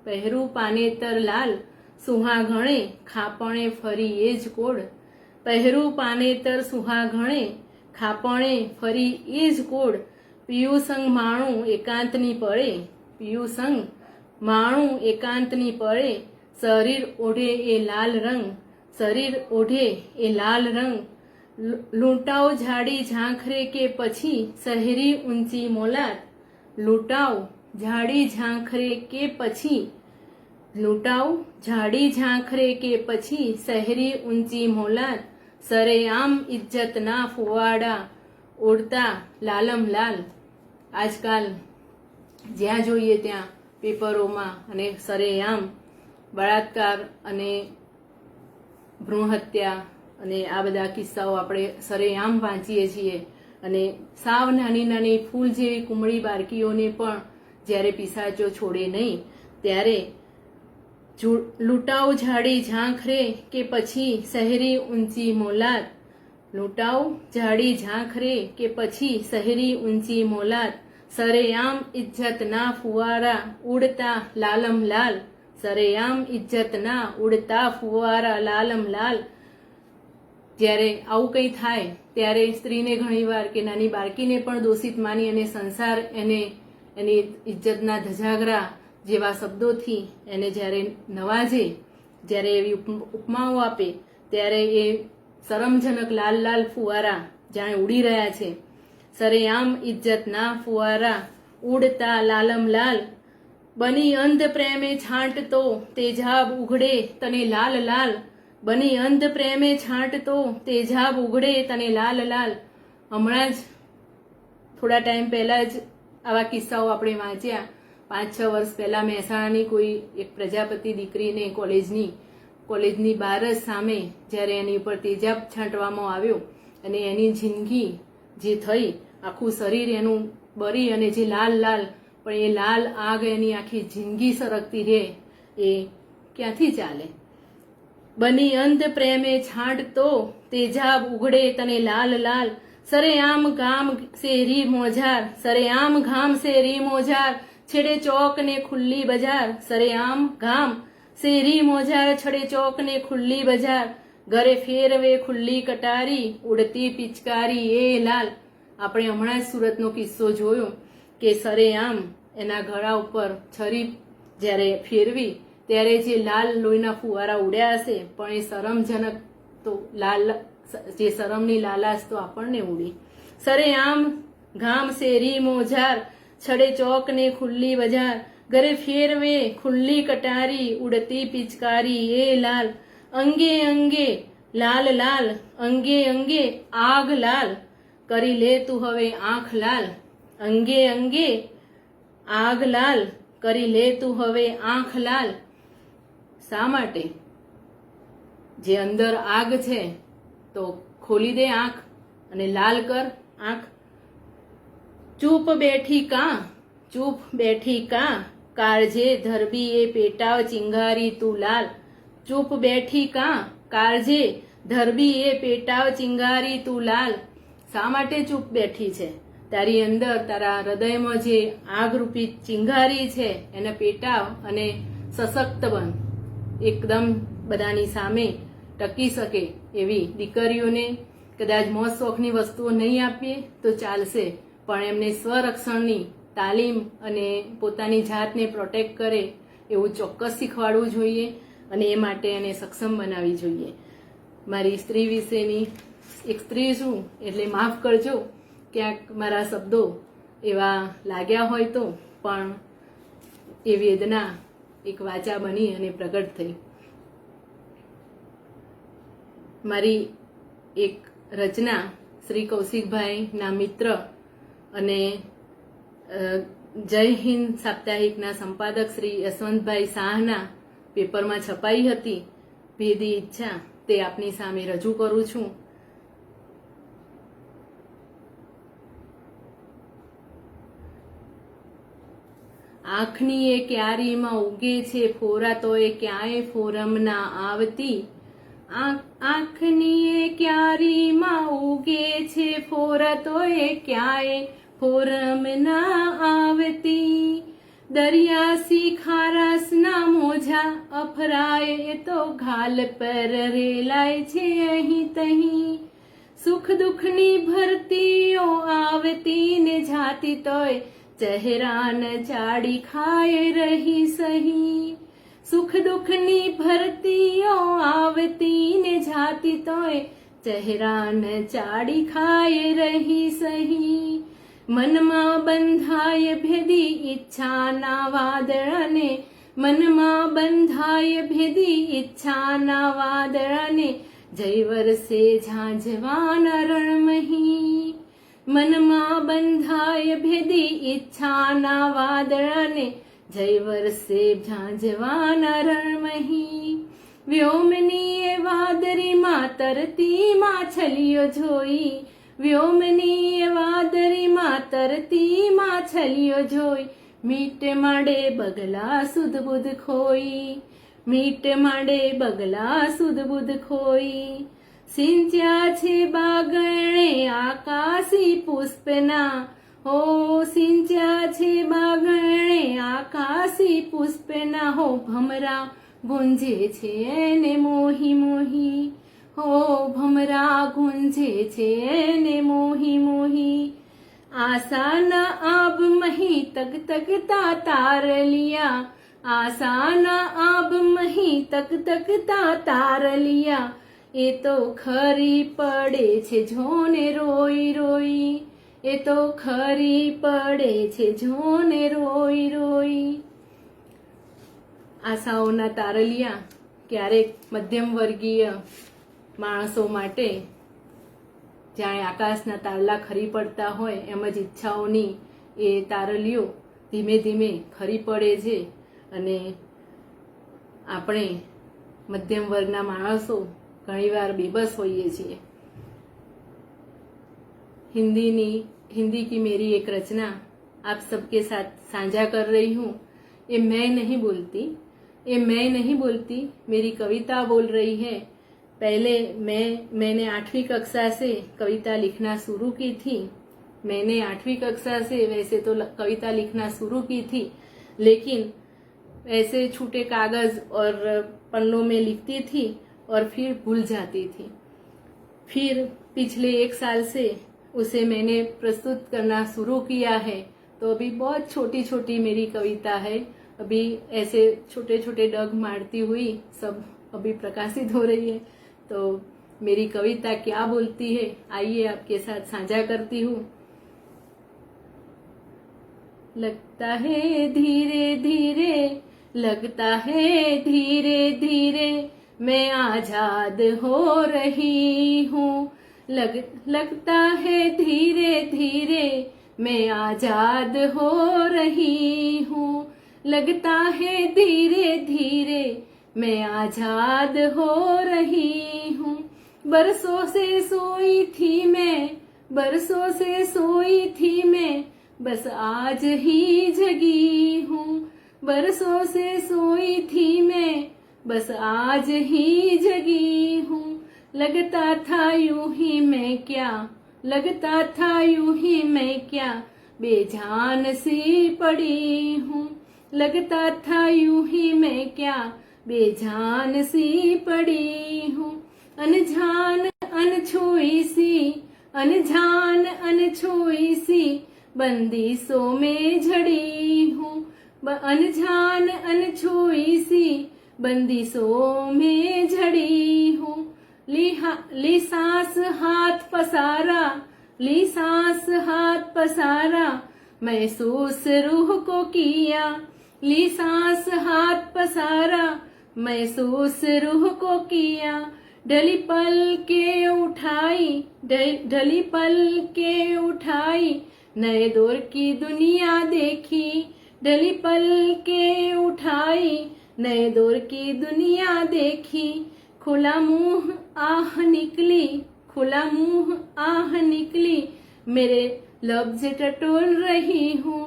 પહેરું પાનેતર લાલ સુહાગણે, ખાપણે ફરી એ જ કોડ। પહેરું પાનેતર સુહાગણે, ખાપણે ફરી એ જ કોડ। પિયુ સંગ માણું એકાંતની પળે, પિયુ સંગ માણું એકાંતની પળે। શરીર ઓઢે એ લાલ રંગ, શરીર ઓઢે એ લાલ રંગ। લૂંટાઓ ઝાડી ઝાંખરે કે પછી શહેરી ઊંચી મોલાત, લૂંટાઓ ઝાડી ઝાંખરે કે પછી, લૂંટાઓ ઝાડી ઝાંખરે કે પછી શહેરી ઊંચી મોલાત। સરેઆમ ઇજ્જતના ફુવાડા ઓઢતા લાલમ લાલ। આજકાલ જ્યાં જોઈએ ત્યાં પેપરોમાં અને સરેઆમ બળાત્કાર અને ભ્રૂણ હત્યા અને આ બધા કિસ્સાઓ આપણે સરેઆમ વાંચીએ છીએ. અને સાવ નાની નાની ફૂલ જેવી કુમળી બાળકીઓને પણ જ્યારે પિશાચો છોડે નહીં ત્યારે લૂંટાઉ ઝાડી ઝાંખરે કે પછી શહેરી ઊંચી મોલાત, લૂંટાઉ ઝાડી ઝાંખરે કે પછી શહેરી ઊંચી મોલાત, સરેઆમ ઇજ્જતના ફુવારા ઉડતા લાલમ લાલ, સરેઆમ ઇજ્જતના ઉડતા ફુવારા લાલમ લાલ. જ્યારે આવું કંઈ થાય ત્યારે સ્ત્રીને ઘણીવાર કે નાની બાળકીને પણ દોષિત માની અને સંસાર એને એની ઇજ્જતના ધજાગરા જેવા શબ્દોથી એને જ્યારે નવાજે, જ્યારે એવી ઉપમાઓ આપે ત્યારે એ શરમજનક લાલ લાલ ફુવારા જાણે ઉડી રહ્યા છે. સરેઆમ ઇજ્જતના ફુવારા ઉડતા લાલમ લાલ, બની અંધ પ્રેમે છાંટતો તેજાબ ઉઘડે તને લાલ લાલ, બની અંધ પ્રેમે છાંટતો તેજાબ ઉઘડે તને લાલ લાલ. હમણાં જ થોડા ટાઈમ પહેલા જ આવા કિસ્સાઓ આપણે વાંચ્યા. 5-6 વર્ષ પહેલા મહેસાણાની કોઈ એક પ્રજાપતિ દીકરીને કોલેજની બહાર જ સામે જ્યારે એની ઉપર તેજાબ છાંટવામાં આવ્યો અને એની જિંદગી જે થઈ, આખું શરીર એનું બળી અને જે લાલ લાલ, પણ એ લાલ આગ એની આખી જિંદગી સરકતી રહે એ ક્યાંથી ચાલે? બની અંધ પ્રેમે છાંટતો તેજાબ ઉઘડે તને લાલ લાલ, સરેઆમ ગામ શેરી મોજાર, સરેઆમ ગામ શેરી મોજાર, છેડે ચોક ને ખુલ્લી બજાર, સરેઆમ ગામ શેરી મોજાર, છડે ચોક ને ખુલ્લી બજાર, ઘરે ફેરવે ખુલ્લી કટારી ઉડતી પિચકારી એ લાલ. આપણે હમણાં જ સુરતનો કિસ્સો જોયો કે સરેઆમ એના ગળા ઉપર છરી જ્યારે ફેરવી ત્યારે જે લાલ લોહીના ફુવારા ઉડ્યા હશે, પણ એ શરમજનક તો લાલ, જે શરમની લાલાશ તો આપણને ઉડી. સરેઆમ ગામ શેરી મોજાર, છડે ચોક ને ખુલ્લી બજાર, ઘરે ફેરવે ખુલ્લી કટારી ઉડતી પિચકારી એ લાલ. અંગે અંગે લાલ લાલ, અંગે અંગે આગ લાલ, કરી લે તું હવે આંખ લાલ, અંગે અંગે આગ લાલ, કરી લે તું હવે આંખ લાલ. શા માટે? જે અંદર આગ છે તો ખોલી દે આંખ અને લાલ કર આંખ. ચૂપ બેઠી કાં, ચૂપ બેઠી કાં, કાળજે ધરબી એ પેટાવ ચિંગારી તું લાલ. ચૂપ બેઠી કાં, કાળજે ધરબી એ પેટાવ ચિંગારી તું લાલ. શા માટે ચૂપ બેઠી છે? તારી અંદર, તારા હૃદયમાં જે આગરૂપી ચિંગારી છે એને પેટાવ અને સશક્ત બન. એકદમ બધાની સામે ટકી શકે એવી દીકરીઓને કદાચ મોજ શોખની વસ્તુઓ નહીં આપીએ તો ચાલશે, પણ એમને સ્વરક્ષણની તાલીમ અને પોતાની જાતને પ્રોટેક્ટ કરે એવું ચોક્કસ શીખવાડવું જોઈએ અને એ માટે એને સક્ષમ બનાવવી જોઈએ. મારી સ્ત્રી વિશેની એક સ્ત્રી છું એટલે માફ કરજો ક્યાંક મારા શબ્દો એવા લાગ્યા હોય તો, પણ એ વેદના એક વાચા બની અને પ્રગટ થઈ. મારી એક રચના શ્રી કૌશિકભાઈના મિત્ર અને જય હિન્દ સાપ્તાહિકના સંપાદક શ્રી યશવંતભાઈ શાહના પેપરમાં છપાઈ હતી, ભેદી ઈચ્છા, તે આપની સામે રજૂ કરું છું. આંખની એ ક્યારીમાં ઉગે છે ફોરા તો એ ક્યાંય ફોરમ ના આવતી, આંખની એ ક્યારીમાં ઉગે છે ફોરા તો એ ક્યાંય ફોરમ ના આવતી, દરિયાસી ખારાસના મોજા અફરાય એ તો ઘાલ પર રેલાય છે અહીં તહીં, સુખ દુઃખની ભરતીઓ આવતી ને જાતી તોય ચહેરાન ચાડી ખાય રહી સહી, સુખ દુઃખની ભરતીઓ આવતી ને જાતી તોય ચહેરાન ચાડી ખાય રહી સહી, મનમાં બંધાય ભેદી ઈચ્છાના વાદળને, મનમાં બંધાય ભેદી ઈચ્છાના વાદળને, જય વરસે ઝાંઝવાના રણમહી, મનમાં બંધાય ભેદી ઈચ્છાના વાદળને, જય વરસે ઝાંઝવાના રણમહી, વ્યોમની વાદરીમાં તરતી માછલીઓ જોઈ, વ્યોમની વાદરીમાં તરતી માછલીઓ જોઈ, મીટ માંડે બગલા સુધ બુધ ખોઈ, મીટ માંડે બગલા સુધ બુધ ખોઈ. સિંચ્યા છે બાગણે આકાશી પુષ્પના, હો સિંચ્યા છે બાગણે આકાશી પુષ્પના, હો ભમરા ગુંજે છે ને મોહી મોહી, હો ભમરા ગુંજે છે ને મોહી મોહી. આશાના આબ મહી તક તકતા તારલિયા, આશાના આબ મહી તક તકતા તારલિયા, એ તો ખરી પડે છે જોને રોઈ રોઈ, એ તો ખરી પડે છે જોને રોઈ રોઈ. આશાઓના તારલિયા ક્યારેક મધ્યમ વર્ગીય માણસો માટે જાણે આકાશના તારલા ખરી પડતા હોય એમ જ ઈચ્છાઓની એ તારલીઓ ધીમે ધીમે ખરી પડે છે. અને આપણે મધ્યમ વર્ગના માણસો ઘણીવાર બેબસ હોઈએ છીએ. हिंदी की मेरी एक रचना आप सबके साथ साझा कर रही हूँ. ये मैं नहीं बोलती, ये मैं नहीं बोलती, मेरी कविता बोल रही है. पहले मैंने 8वीं कक्षा से कविता लिखना शुरू की थी. मैंने 8वीं कक्षा से वैसे तो कविता लिखना शुरू की थी, लेकिन ऐसे छोटे कागज और पन्नों में लिखती थी और फिर भूल जाती थी. फिर पिछले 1 साल से उसे मैंने प्रस्तुत करना शुरू किया है. तो अभी बहुत छोटी छोटी मेरी कविता है. अभी ऐसे छोटे छोटे डग मारती हुई सब अभी प्रकाशित हो रही है. तो मेरी कविता क्या बोलती है आइए आपके साथ साझा करती हूँ. लगता है धीरे धीरे, लगता है धीरे धीरे, मैं आजाद हो रही हूँ. लगता है धीरे धीरे, मैं आजाद हो रही हूँ. लगता है धीरे धीरे, मैं आजाद हो रही हूँ. बरसों से सोई थी मैं, बरसों से सोई थी मैं, बस आज ही जगी हूँ. बरसों से सोई थी मैं, बस आज ही जगी हूँ. लगता था यूं ही मैं क्या, लगता था यूं ही मैं क्या, बेजान सी पड़ी हूँ. लगता था यूं ही मैं क्या, बेजान सी पड़ी हूँ. अनजान अनछुई सी, अनजान अनछुई सी, बंदिशों में झड़ी हूँ. अनजान अनछुई सी, बंदिशों में झड़ी हूँ. ली सांस हाथ पसारा, ली सांस हाथ पसारा, महसूस रूह को किया. ली सांस हाथ पसारा, महसूस रूह को किया. ढली पल के उठाई, ढली पल के उठाई, नए दौर की दुनिया देखी. ढली पल के उठाई, नए दौर की दुनिया देखी. खुला मुंह आह निकली, खुला मुंह आह निकली, मेरे लफ्ज टटोल रही हूँ.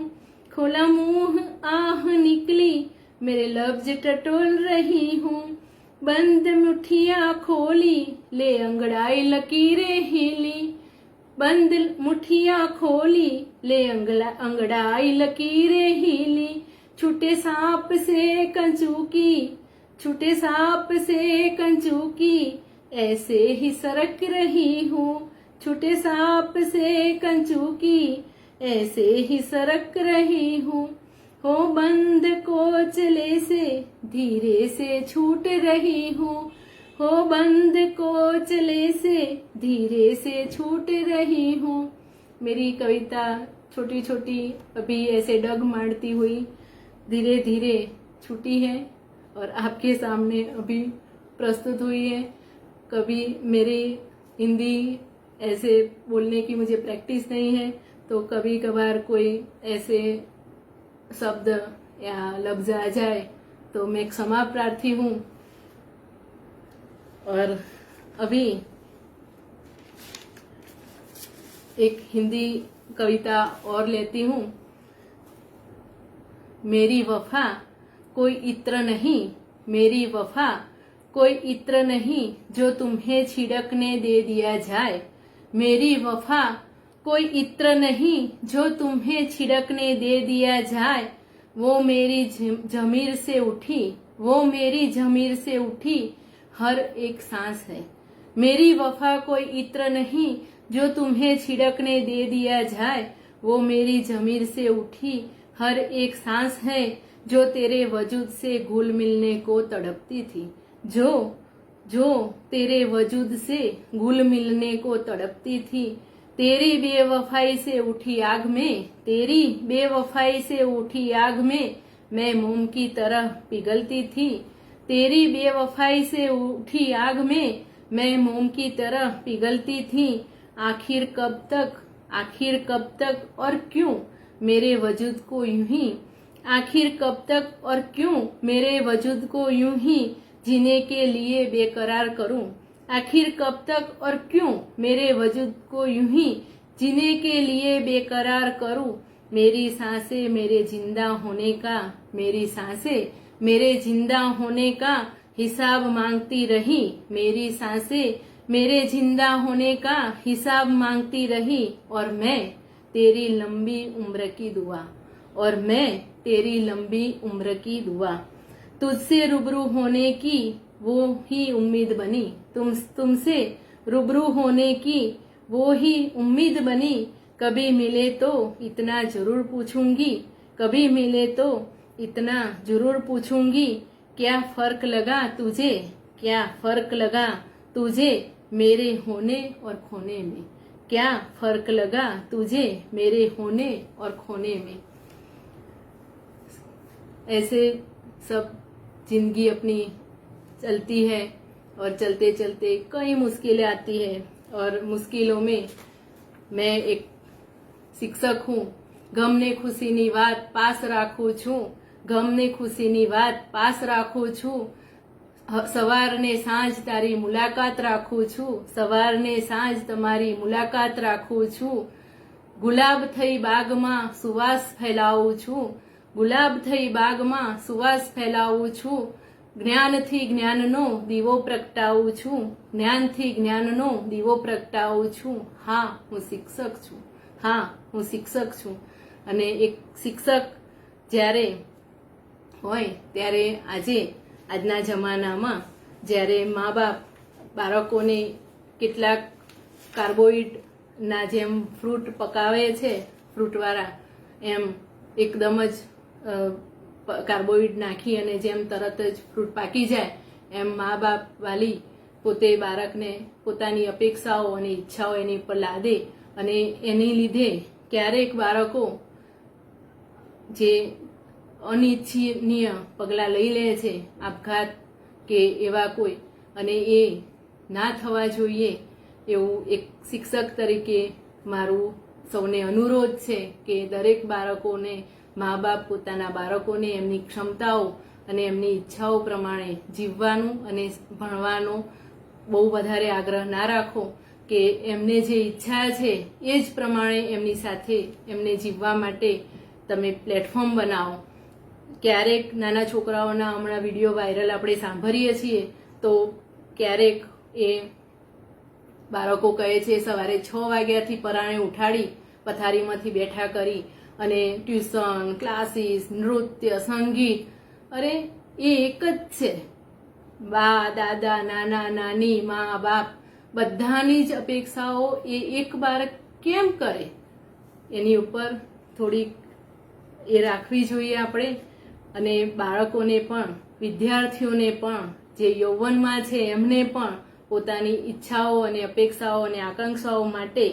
खुला मुंह आह निकली, मेरे लफ्ज टटोल रही हूँ. बंद मुठियाँ खोली, ले अंगड़ाई लकीरें हीली. बंद मुठियाँ खोली, ले अंगड़ाई लकीरें हीली. छूटे सांप से कंचू की, छूटे सांप से कंचू की, ऐसे ही सरक रही हूँ. छूटे सांप से कंचू की, ऐसे ही सरक रही हूँ. हो बंद कोचले से धीरे से छूट रही हूँ. हो बंद कोचले से धीरे से छूट रही हूँ. मेरी कविता छोटी छोटी अभी ऐसे डग मारती हुई धीरे धीरे छूटी है और आपके सामने अभी प्रस्तुत हुई है. कभी मेरी हिंदी ऐसे बोलने की मुझे प्रैक्टिस नहीं है, तो कभी कभार कोई ऐसे शब्द या लफ्ज आ जाए तो मैं क्षमा प्रार्थी हूँ. और अभी एक हिंदी कविता और लेती हूँ। मेरी वफा कोई इत्र नहीं, मेरी वफा कोई इत्र नहीं, जो तुम्हें छिड़कने दे दिया जाए। मेरी वफा कोई इत्र नहीं, जो तुम्हें छिड़कने दे दिया जाए। वो मेरी जमीर से उठी, वो मेरी जमीर से उठी हर एक सांस है। मेरी वफा कोई इत्र नहीं, जो तुम्हें छिड़कने दे दिया जाए। वो मेरी जमीर से उठी हर एक सांस है, जो तेरे वजूद से घुल मिलने को तड़पती थी। जो तेरे वजूद से घुल मिलने को तड़पती थी। तेरी बेवफाई से उठी आग में, तेरी बेवफाई से उठी आग में मैं मोम की तरह पिघलती थी। तेरी बेवफाई से उठी आग में मैं मोम की तरह पिघलती थी। आखिर कब तक और क्यों मेरे वजूद को यूं ही, आखिर कब तक और क्यों मेरे वजूद को यूं ही जीने के लिए बेकरार करूं। आखिर कब तक और क्यों मेरे वजूद को यूं ही जीने के लिए बेकरार करूं। मेरी सांसें मेरे जिंदा होने का, मेरी सांसें मेरे जिंदा होने का हिसाब मांगती रही। मेरी सांसें मेरे जिंदा होने का हिसाब मांगती रही। और मैं तेरी लंबी उम्र की दुआ, और मैं तेरी लंबी उम्र की दुआ। तुझसे रूबरू होने की वो ही उम्मीद बनी, तुमसे रूबरू होने की वो ही उम्मीद बनी। कभी मिले तो इतना जरूर पूछूंगी, कभी मिले तो इतना जरूर पूछूंगी। क्या फर्क लगा तुझे, क्या फर्क लगा तुझे मेरे होने और खोने में। क्या फर्क लगा तुझे मेरे होने और खोने में। ऐसे सब जिंदगी अपनी चलती है और चलते चलते कई मुश्किलें आती है। और मुश्किलों में मैं एक शिक्षक हूँ। ગમને ખુશીની વાત પાસ રાખું છું, ગમને ખુશીની વાત પાસ રાખું છું। સવારને સાંજ તારી મુલાકાત રાખું છું, સવારને સાંજ તમારી મુલાકાત રાખું છું। ગુલાબ થઈ બાગમાં સુવાસ ફેલાવું છું, ગુલાબ થઈ બાગમાં સુવાસ ફેલાવું છું। જ્ઞાનથી જ્ઞાનનો દીવો પ્રગટાવું છું, જ્ઞાનથી જ્ઞાનનો દીવો પ્રગટાવું છું। હા, હું શિક્ષક છું, હા, હું શિક્ષક છું। અને એક શિક્ષક જ્યારે હોય ત્યારે આજના જમાનામાં જ્યારે મા બાપ બાળકોને કેટલાક કાર્બોહાઈડ્રેટના જેમ ફ્રૂટ પકાવે છે, ફ્રૂટવાળા એમ એકદમ જ કાર્બોહાઈડ્રેટ નાખી અને જેમ તરત જ ફ્રૂટ પાકી જાય એમ મા બાપ વાલી પોતે બાળકને પોતાની અપેક્ષાઓ અને ઈચ્છાઓ એની પર લાદે અને એની લીધે ક્યારેક બાળકો જે અનિચ્છનીય પગલાં લઈ લે છે, આપઘાત કે એવા કોઈ, અને એ ના થવા જોઈએ એવું એક શિક્ષક તરીકે મારું સૌને અનુરોધ છે કે દરેક બાળકોને મા બાપ પોતાના બાળકોને એમની ક્ષમતાઓ અને એમની ઈચ્છાઓ પ્રમાણે જીવવાનું અને ભણવાનો બહુ વધારે આગ્રહ ના રાખો કે એમને જે ઈચ્છા છે એ જ પ્રમાણે એમની સાથે એમને જીવવા માટે તમે પ્લેટફોર્મ બનાવો। ક્યારેક નાના છોકરાઓના હમણાં વિડીયો વાયરલ આપણે સાંભળીએ છીએ તો ક્યારેક એ બાળકો કહે છે સવારે 6 વાગ્યાથી પરાણે ઉઠાડી પથારીમાંથી બેઠા કરી અને ટ્યુશન, ક્લાસીસ, નૃત્ય, સંગીત, અરે એ એક જ છે। બા દાદા, નાના નાની, મા બાપ બધાની જ અપેક્ષાઓ એ એક બાળક કેમ કરે એની ઉપર થોડીક એ રાખવી જોઈએ આપણે। અને બાળકોને પણ, વિદ્યાર્થીઓને પણ, જે યૌવનમાં છે એમને પણ પોતાની ઈચ્છાઓ અને અપેક્ષાઓ અને આકાંક્ષાઓ માટે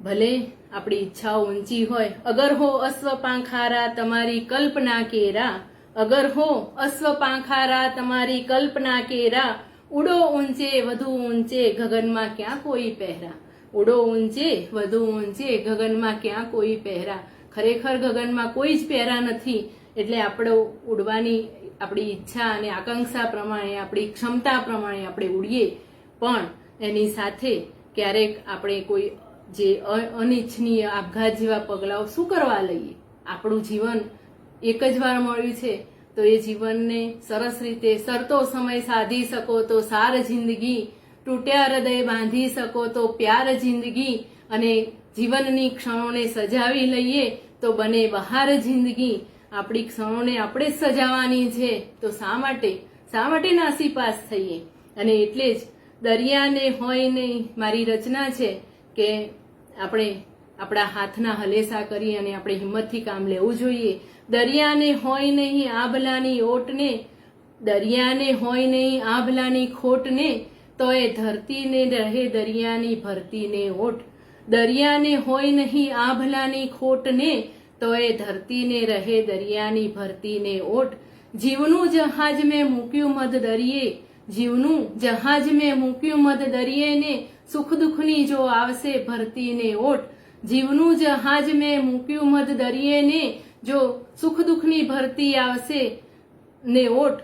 ભલે આપણી ઈચ્છાઓ ઊંચી હોય, અગર હો અશ્વ પાંખારા તમારી કલ્પના કેરા, અગર હો અશ્વ પાંખારા તમારી કલ્પના કેરા, ઉડો ઊંચે વધુ ઊંચે ગગનમાં ક્યાં કોઈ પહેરા, ઉડો ઊંચે વધુ ઊંચે ગગનમાં ક્યાં કોઈ પહેરા। ખરેખર ગગનમાં કોઈ જ પહેરા નથી, એટલે આપણે ઉડવાની આપણી ઈચ્છા અને આકાંક્ષા પ્રમાણે, આપણી ક્ષમતા પ્રમાણે આપણે ઉડીએ, પણ એની સાથે ક્યારેક આપણે કોઈ જે અનિચ્છનીય આપઘાત જેવા પગલાઓ શું કરવા લઈએ? આપણું જીવન એક જ વાર મળ્યું છે, તો એ જીવનને સરસ રીતે સરતો સમય સાધી શકો તો સાર જિંદગી, તૂટ્યા હૃદય બાંધી શકો તો પ્યાર જિંદગી, અને જીવનની ક્ષણોને સજાવી લઈએ તો બને બહાર જિંદગી. આપણી ક્ષણોને આપણે જ સજાવવાની છે, તો શા માટે નાસીપાસ થઈએ? અને એટલે જ દરિયાને હોય નહીં મારી રચના છે કે આપણે આપણા હાથના હલેસા કરી અને આપણે હિંમતથી કામ લેવું જોઈએ. દરિયાને હોય નહીં આભલાની ઓટને, દરિયાને હોય નહીં આભલાની ખોટને, તો એ ધરતીને રહે દરિયાની ભરતીને ઓટ. દરિયાને હોય નહીં આભલાની ખોટને, તો એ ધરતીને રહે દરિયાની ભરતીને ઓટ. જીવનું જહાજ મેં મૂક્યું મધ દરિયે, જીવનું જહાજ મેં મૂક્યું મધ દરિયેને, સુખ દુઃખની જો આવશે ભરતીને ઓટ. જીવનું જહાજ મેં મૂક્યું મધ દરિયેને, જો સુખ દુઃખની ભરતી આવશે ને ઓટ.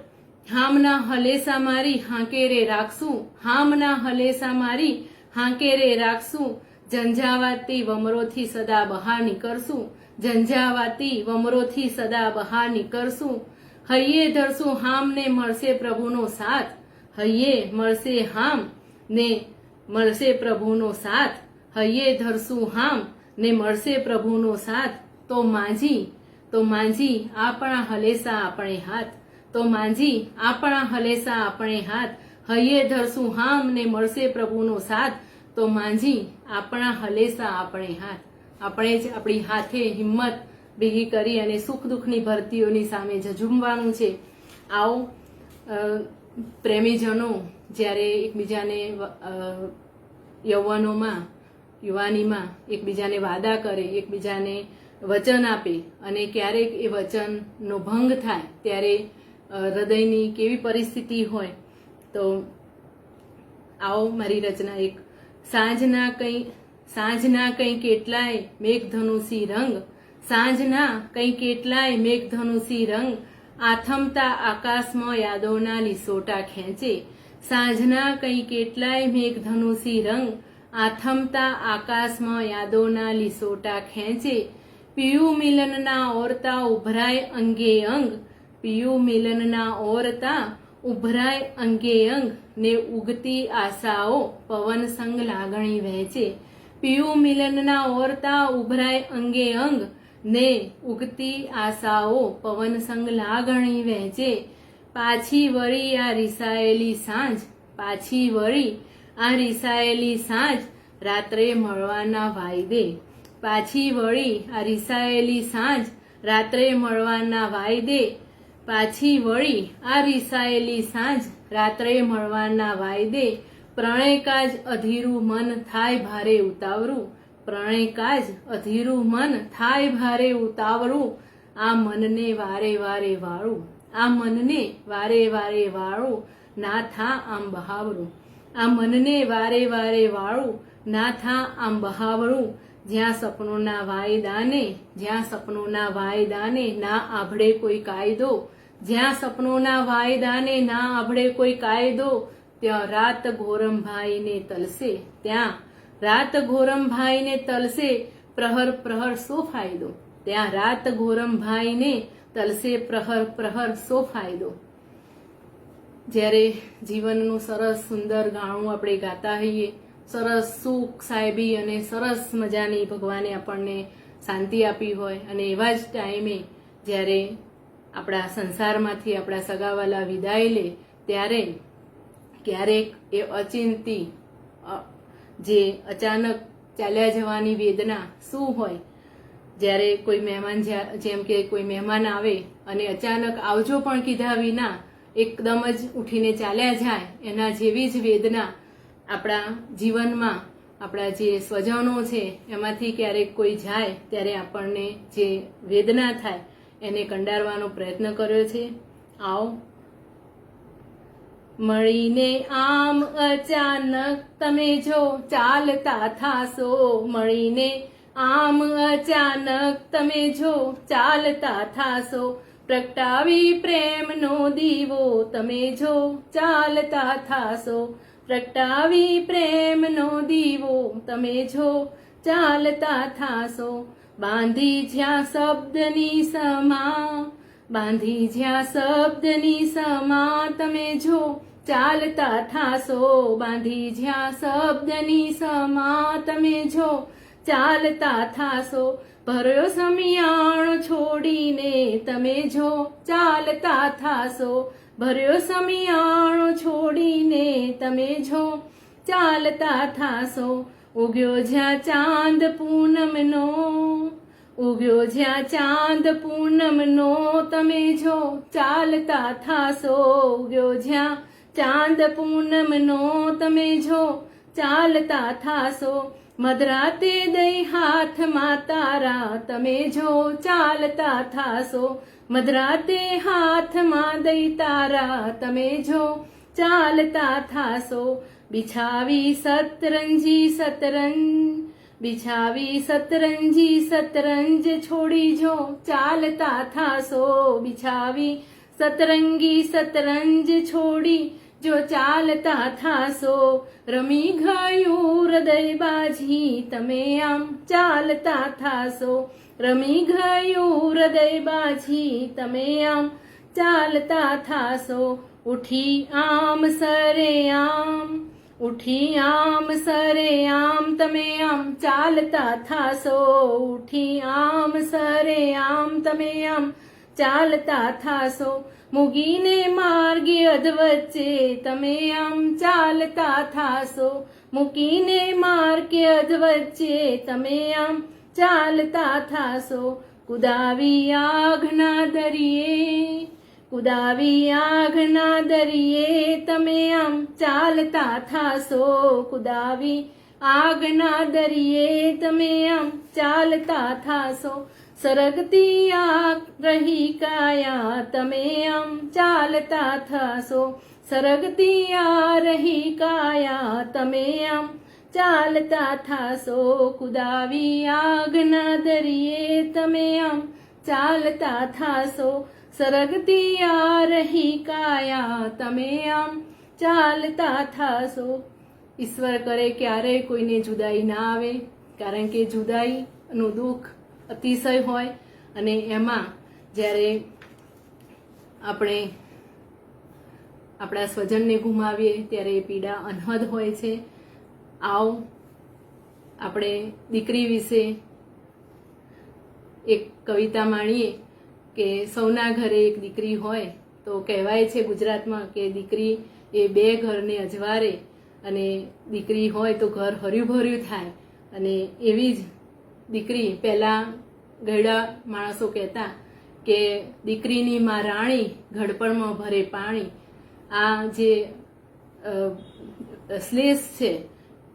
હામના હલેસા મારી હાંકેરે રાખશું, હામના હલેસા મારી હાંકેરે રાખશું. ઝંઝાવાતી વમરોથી સદા બહાર નીકળશું, ઝંઝાવાતી વમરોથી સદા બહાર નીકળશું. હૈયે ધરશું હામ ને મળશે પ્રભુનો સાથ, હૈયે મળશે હામ ને મળશે પ્રભુનો સાથ. હૈયે ધરશું હામ ને મળશે પ્રભુનો સાથ. તો માંજી આપણા હલેસા આપણે હાથ, તો માંજી આપણા હલેસા આપણે હાથ. હૈયે ધરશું હામ ને મળશે પ્રભુનો સાથ, તો માંજી આપણા હલેસા આપણે હાથ. આપણે જ આપણી હાથે હિંમત ભેગી કરી અને સુખ દુઃખની ભરતીઓની સામે ઝઝૂમવાનું છે. આવો પ્રેમીજનો જ્યારે એકબીજાને યૌવનોમાં, યુવાનીમાં એકબીજાને વાદા કરે, એકબીજાને વચન આપે, અને ક્યારેક એ વચનનો ભંગ થાય ત્યારે હૃદયની કેવી પરિસ્થિતિ હોય. તો આવો મારી રચના એક સાંજના કંઈ કેટલાય મેઘધનુષી રંગ, સાંજના કંઈ કેટલાય મેઘધનુષી રંગ, આથમતા આકાશમાં યાદોના લીસોટા ખેંચે. સાંજના કંઈ કેટલાય મેઘધનુષી રંગ, આથમતા આકાશમાં યાદોના લીસોટા ખેંચે. પિયું મિલનના ઓરતા ઉભરાય અંગે અંગ, પિયું મિલનના ઓરતા ઉભરાય અંગે અંગ, ને ઉગતી આશાઓ પવન સંગ લાગણી વહેંચે. પિયું મિલનના ઓરતા ઉભરાય અંગે અંગ, ને ઉગતી આશાઓ પવન સંગ લાગણી વહેંચે. પાછી વળી આ રિસાયેલી સાંજ, પાછી વળી આ રિસાયેલી સાંજ, રાત્રે મળવાના વાયદે. પાછી વળી આ રિસાયેલી સાંજ, રાત્રે મળવાના વાયદે. પાછી વળી આ રિસાયેલી સાંજ, રાત્રે મળવાના વાયદે. પ્રણય કાજ અધીરું મન થાય ભારે ઉતાવળું, પ્રણય કાજ અધીરું મન થાય ભારે ઉતાવળું. આ મનને વારે વારે વાળું, આ મનને વારે વારે વાળું, ના થા આમ બહાવળું. આ મનને વારે વારે વાળું, ના થા આમ બહાવળું. જ્યાં સપનોના વાયદાને, જ્યાં સપનોના વાયદાને ના આભળે કોઈ કાયદો, જ્યાં સપનોના વાયદાને ના આભળે કોઈ કાયદો, ત્યાં રાત ઘોરમભાઈને તલસે, ત્યાં રાત ઘોરમભાઈને તલસે, પ્રહર પ્રહર શો ફાયદો. ત્યાં રાત ઘોરમભાઈને તલસે, પ્રહર પ્રહર શો ફાયદો. જ્યારે જીવનનું સરસ સુંદર ગાણું આપણે ગાતા હોઈએ, સરસ સુખ સાહેબી અને સરસ મજાની ભગવાને આપણને શાંતિ આપી હોય, અને એવા જ ટાઈમે જ્યારે આપણા સંસારમાંથી આપણા સગાવાલા વિદાય લે, ત્યારે ક્યારેક એ અચિંતી જે અચાનક ચાલ્યા જવાની વેદના શું હોય. જ્યારે કોઈ મહેમાન, જેમ કે કોઈ મહેમાન આવે અને અચાનક આવજો પણ કીધા વિના એકદમ જ ઉઠીને ચાલ્યા જાય, એના જેવી જ વેદના આપણા જીવનમાં આપણા જે સ્વજનો છે એમાંથી ક્યારેક કોઈ જાય ત્યારે આપણને જે વેદના થાય એને કંડારવાનો પ્રયત્ન કર્યો છે. આવો મળીને આમ અચાનક તમે જો ચાલતા થાશો, મળીને આમ અચાનક તમે જો ચાલતા થાશો, પ્રગટાવી પ્રેમનો દીવો તમે જો ચાલતા થાશો. પ્રગટાવી પ્રેમનો દીવો તમે જો ચાલતા થાશો. બાંધી જ્યાં શબ્દની સમા, બાંધી જ્યાં શબ્દની સમા તમે જો ચાલતા થાશો. બાંધી જ્યાં શબ્દની સમા તમે જો ચાલતા થાશો. ભર્યો સમિયાણો છોડીને તમે જો ચાલતા થાશો. ભર્યો સમિયાણો છોડીને તમે જો ચાલતા થાશો. ઉગ્યો જ્યાં ચાંદ પૂનમનો, ઉગ્યો જ્યાં ચાંદ પૂનમનો તમે જો ચાલતા થાશો. ઉગ્યો જ્યાં ચાંદ પૂનમનો તમે જો ચાલતા થાશો. મધરાતે દઈ હાથમાં તારા તમે જો ચાલતા થાશો. મધરાતે હાથમાં દઈ તારા તમે જો ચાલતા થાશો. બિછાવી સતરંજી સતરંજ, બિછાવી સતરંજી સતરંજ છોડી જો ચાલતા થાશો. બિછાવી સતરંગી સતરંજ છોડી જો ચાલતા થાશો. રમી ગયું હૃદય બાજી તમે આમ ચાલતા થાશો. રમી ગયું હૃદય બાજી તમે આમ ચાલતા થાશો. ઉઠી આમ સરે આમ, ઉઠી આમ સરે આમ તમે આમ ચાલતા થાશો. ઉઠી આમ સરે આમ તમે આમ ચાલતા થાશો. મૂગીને માર્ગે અધવચ્ચે તમે આમ ચાલતા થાશો. મૂકીને માર્ગે અધવચ્ચે તમે આમ ચાલતા થાશો. કુદાવી આગના દરિયે, કુદાવી આગના દરિયે તમે આમ ચાલતા થાશો. કુદાવી આગના દરિયે તમે આમ ચાલતા થાશો. સરગતી આગ રહી કાયા તમે આમ ચાલતા થાશો. સરગતી આ રહી કાયા તમે આમ ચાલતા થાશો. કુદાવી આગના દરિયે તમે આમ ચાલતા થાશો. સરગતી આ રહી કાયા તમે આમ ચાલતા થાશો. ઈશ્વર કરે ક્યારેય કોઈને જુદાઈ ના આવે, કારણ કે જુદાઈનું દુઃખ અતિશય હોય અને એમાં જ્યારે આપણે આપણા સ્વજનને ગુમાવીએ ત્યારે એ પીડા અનહદ હોય છે. આવ આપણે દીકરી વિશે એક કવિતા માણીએ કે સૌના ઘરે એક દીકરી હોય તો કહેવાય છે ગુજરાતમાં કે દીકરી એ બે ઘરને અજવારે અને દીકરી હોય તો ઘર હર્યું ભર્યું થાય. અને એવી જ દીકરી પહેલા ગયડા માણસો કહેતા કે દીકરીની માં રાણી ઘડપણમાં ભરે પાણી. આ જે શ્લેષ છે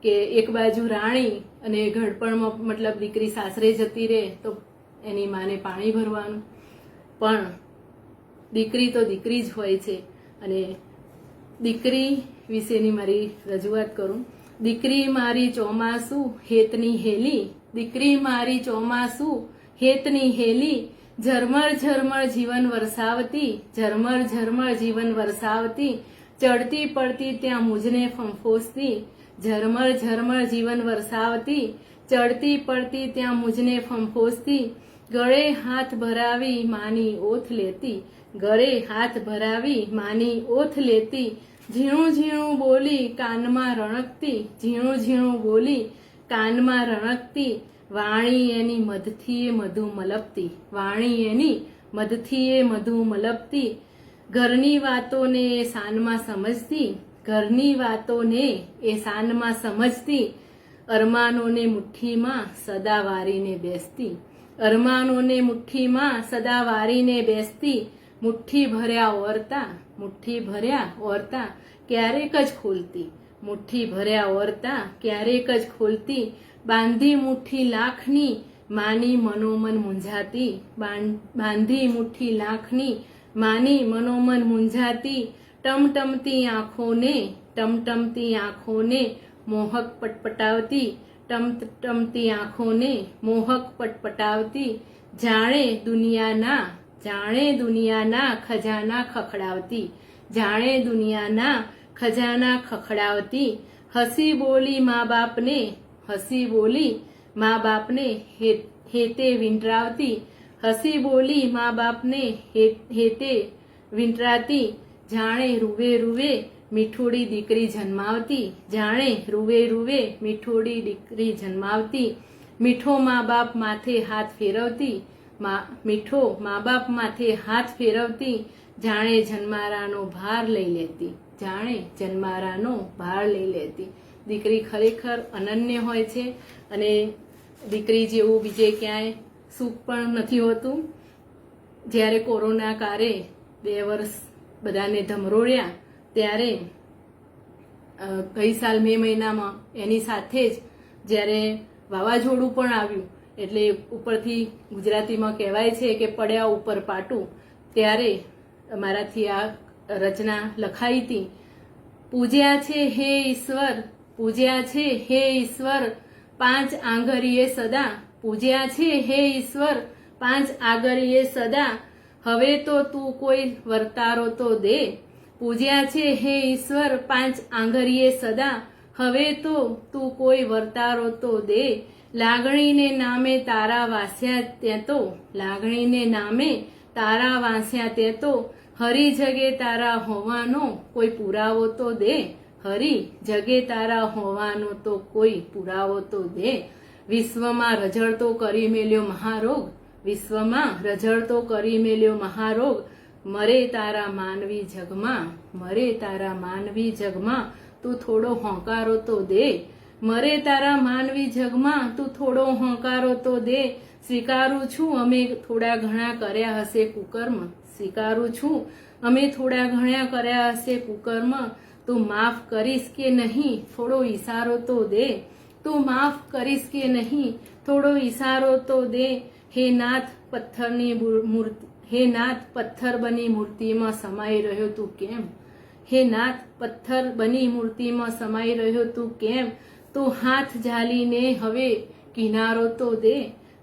કે એક બાજુ રાણી અને ઘડપણમાં મતલબ દીકરી સાસરે જતી રહે તો એની માને પાણી ભરવાનું, પણ દીકરી તો દીકરી જ હોય છે. અને દીકરી વિશેની મારી રજૂઆત કરું. દીકરી મારી ચોમાસું હેતની હેલી, દીકરી મારી ચોમાસું હેતની હેલી, ઝરમર ઝરમર જીવન વરસાવતી, ઝરમર ઝરમર જીવન વરસાવતી, ચડતી પડતી ત્યાં મુજને ફંફોસતી, ઝરમર ઝરમર જીવન વરસાવતી, ચડતી પડતી ત્યાં મુજને ફંફોસતી, ગળે હાથ ભરાવી માની ઓથ લેતી, ગળે હાથ ભરાવી માની ઓથ લેતી, ઝીણું ઝીણું બોલી કાનમાં રણકતી, ઝીણું ઝીણું બોલી કાનમાં રણકતી, વાણી એની મધથી મધુ મલપતી, વાણી એની મધથી મધુ મલપતી, ઘરની વાતોને એ સાનમાં સમજતી, ઘરની વાતોને એ સાનમાં સમજતી, અરમાનોને મુઠ્ઠીમાં સદા વારીને બેસતી, અરમાનોને મુઠ્ઠીમાં સદા વારીને બેસતી, મુઠ્ઠી ભર્યા ઓરતા, મુઠ્ઠી ભર્યા ઓરતા ક્યારેક જ ખોલતી, મુઠ્ઠી ભર્યા ઓરતા ક્યારેક જ ખોલતી, બાંધી મુઠ્ઠી લાખની માની મનોમન મૂંઝાતી, બાંધી મુઠ્ઠી લાખની માની મનોમન મૂંઝાતી, ટમટમતી આંખોને, ટમટમતી આંખોને મોહક પટપટાવતી, ટમટમતી આંખોને મોહક પટપટાવતી, જાણે દુનિયાના જાણે દુનિયાના ખજાના ખખડાવતી, જાણે દુનિયાના ખજાના ખખડાવતી, હસી બોલી મા બાપને, હસી બોલી મા બાપને હેતે વીંટરાવતી, હસી બોલી મા બાપને હેતે વીંટરાતી, જાણે રૂવે રૂવે મીઠોડી દીકરી જન્માવતી, જાણે રૂવે રૂવે મીઠોડી દીકરી જન્માવતી, મીઠો મા બાપ માથે હાથ ફેરવતી, મીઠો મા બાપ માથે હાથ ફેરવતી, જાણે જન્મારાનો ભાર લઈ લેતી, જાણે જન્મારાનો ભાર લઈ લેતી. દીકરી ખરેખર અનન્ય હોય છે અને દીકરી જેવું બીજે ક્યાંય સુખ પણ નથી હોતું. જ્યારે કોરોના કાળે 2 વર્ષ બધાને ધમરોળ્યા ત્યારે ગઈ સાલ મે મહિનામાં એની સાથે જ જ્યારે વાવાઝોડું પણ આવ્યું, એટલે ઉપરથી ગુજરાતીમાં કહેવાય છે કે પડ્યા ઉપર પાટું, ત્યારે મારાથી આ રચના લખાઈ હતી. પૂજ્યા છે હે ઈશ્વર, પૂજ્યા છે હે ઈશ્વર 5 આંગળીએ સદા, પૂજ્યા છે હે ઈશ્વર 5 આંગળીએ સદા, હવે તો તું કોઈ વર્તારો તો દે, પૂજ્યા છે હે ઈશ્વર 5 આંગળીએ સદા, હવે તો તું કોઈ વર્તારો તો દે, લાગણીને નામે તારા વાસ્યા તે તો, લાગણીને નામે તારા વાસ્યા તે તો, હરી જગે તારા હોવાનો કોઈ પુરાવો તો દે, હરી જગે તારા હોવાનો તો કોઈ પુરાવો તો દે. વિશ્વમાં રઝળતો કરી મેલ્યો મહારોગ, વિશ્વમાં રઝળતો કરી મેલ્યો મહારોગ, મરે તારા માનવી જગમાં, મરે તારા માનવી જગમાં તું થોડો હોંકારો તો દે, મરે તારા માનવી જગમાં તું થોડો હોંકારો તો દે. સ્વીકારું છું અમે થોડા ઘણા કર્યા હશે કુકર્મ, સ્વીકારું છું અમે થોડા ઘણા કર્યા હશે કુકર્મ, તું માફ કરીશ કે નહીં થોડો ઈશારો તો દે, તું માફ કરીશ કે નહીં થોડો ઈશારો તો દે. હે નાથ પથ્થરની મૂર્તિ, હે નાથ પથ્થર બની મૂર્તિમાં સમાઈ રહ્યો તું કેમ, હે નાથ પથ્થર બની મૂર્તિમાં સમાઈ રહ્યો તું કેમ, તું હાથ ઝાલીને હવે કિનારો તો દે,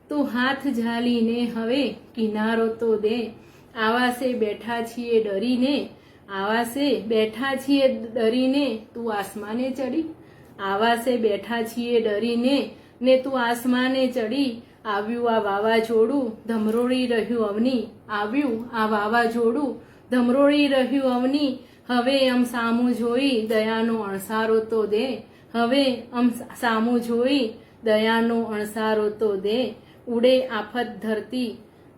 તું હાથ ઝાલીને હવે કિનારો તો દે. આવાસે બેઠા છીએ ડરીને, આવાસે બેઠા છીએ ડરીને તું આસમાને ચડી, આવાસે બેઠા છીએ ડરીને ને તું આસમાને ચડી. આવ્યું આ વાવાઝોડું ધમરોળી રહ્યું અવની, આવ્યું આ વાવાઝોડું ધમરોળી રહ્યું અવની, હવે આમ સામું જોઈ દયાનો અણસારો તો દે, હવે આમ સામું જોઈ દયાનો અણસારો તો દે. ઉડે આફત ધરતી,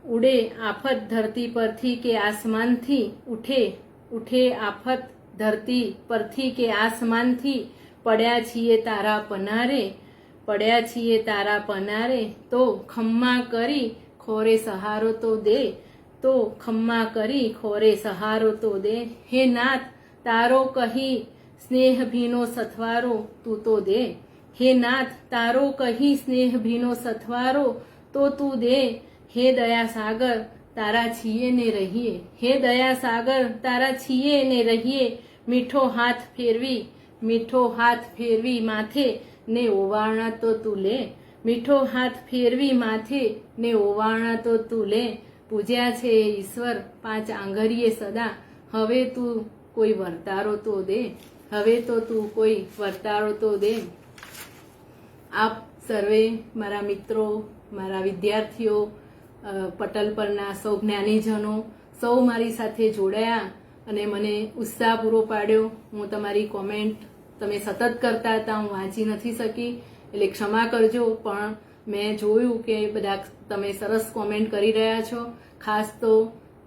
ઉડે આફત ધરતી પરથી કે આસમાનથી, ઉઠે ઉઠે આફત ધરતી પરથી કે આસમાનથી, પડ્યા છીએ તારા પનારે, પડ્યા છીએ તારા પનારે, તો ખમ્મા કરી ખોરે સહારો તો દે, તો ખમ્મા કરી ખોરે સહારો તો દે. હે નાથ તારો કહી સ્નેહ ભીનો સથવારો તું તો દે, હે નાથ તારો કહી સ્નેહ ભીનો સથવારો તો તું દે. હે દયા સાગર તારા છીએ ને રહીએ, હે દયા સાગર તારા છીએ ને રહીએ, મીઠો હાથ ફેરવી, મીઠો હાથ ફેરવી માથે ને ઓવારણા તો તું લે, મીઠો હાથ ફેરવી માથે ને ઓવારણા તો તું લે. પૂજ્યા છે ઈશ્વર 5 આંગળીએ સદા, હવે તું કોઈ વર્તારો તો દે, હવે તો તું કોઈ વર્તારો તો દે. આપ સર્વે મારા મિત્રો, મારા વિદ્યાર્થીઓ, પટલ પરના સૌ જ્ઞાનીજનો સૌ મારી સાથે જોડાયા અને મને ઉત્સાહ પૂરો પાડ્યો. હું તમારી કોમેન્ટ તમે સતત કરતા હતા, હું વાંચી નથી શકી એટલે ક્ષમા કરજો, પણ મેં જોયું કે બધા તમે સરસ કોમેન્ટ કરી રહ્યા છો. ખાસ તો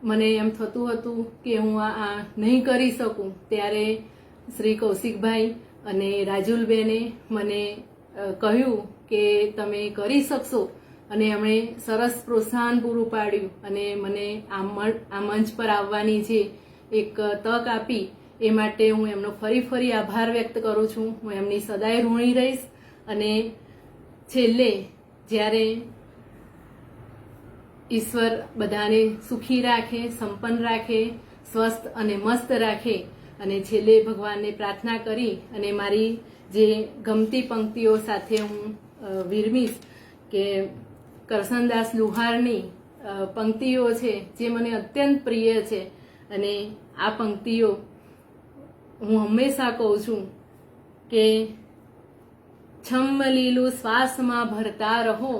મને એમ થતું હતું કે હું આ નહીં કરી શકું, ત્યારે શ્રી કૌશિકભાઈ અને રાજુલબેને મને કહ્યું કે તમે કરી શકશો અને એમણે સરસ પ્રોત્સાહન પૂરું પાડ્યું અને મને આ મંચ પર આવવાની જે એક તક આપી એ માટે હું એમનો ફરી આભાર વ્યક્ત કરું છું. હું એમની સદાય ઋણી રહીશ. અને છેલ્લે જ્યારે ઈશ્વર બધાને સુખી રાખે, સંપન્ન રાખે, સ્વસ્થ અને મસ્ત રાખે, અને છેલ્લે ભગવાનને પ્રાર્થના કરી અને મારી જે ગમતી પંક્તિઓ સાથે હું વિરમીશ કે કરસનદાસ લુહારની પંક્તિઓ છે જે મને અત્યંત પ્રિય છે અને આ પંક્તિઓ હું હંમેશા કહું છું કે છમ્મ લીલું શ્વાસમાં ભરતા રહો,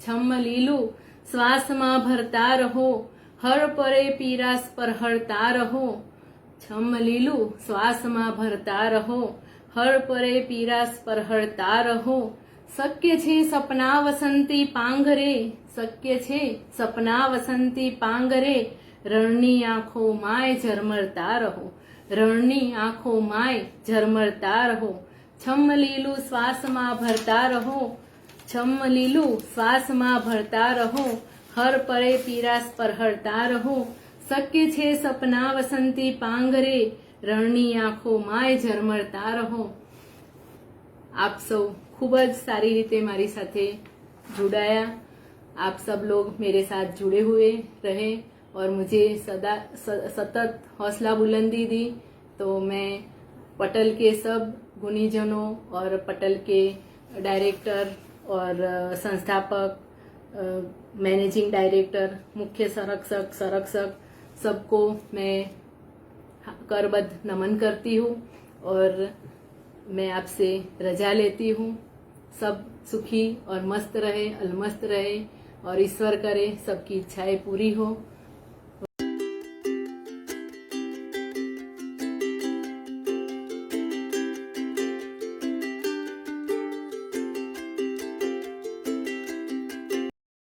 છમ્મ લીલું શ્વાસમાં ભરતા રહો, હર પરે પીરાસ પર હરતા રહો, છમ્મ લીલું શ્વાસમાં ભરતા રહો, હર પરે પીરાસ પર હરતા રહો. શક્ય છે સપના વસંતી પાંગરે, શક્ય છે સપના વસંતી પાંગરે, રણની આંખો માય ઝરમરતા રહો, રણની આંખો માય ઝરમરતા રહો. છમ્મ લીલું શ્વાસમાં ભરતા રહો, છમ્મ લીલું શ્વાસમાં ભરતા રહો, હર પરે પીરાસ પર હરતા રહો. શક્ય છે સપના વસંતી પાંગરે, રણની આંખો માય ઝરમરતા રહો. आप सब खूब જ सारी रीते मारी साथे जुड़ाया. आप सब लोग मेरे साथ जुड़े हुए रहे और मुझे सतत हौसला बुलंदी दी. तो मैं पटल के सब गुणीजनों और पटल के डायरेक्टर और संस्थापक, मैनेजिंग डायरेक्टर, मुख्य संरक्षक सबको मैं करबद्ध नमन करती हूँ और मैं आपसे रजा लेती हूँ. सब सुखी और मस्त रहे, अलमस्त रहे और ईश्वर करे सबकी इच्छाएं पूरी हो.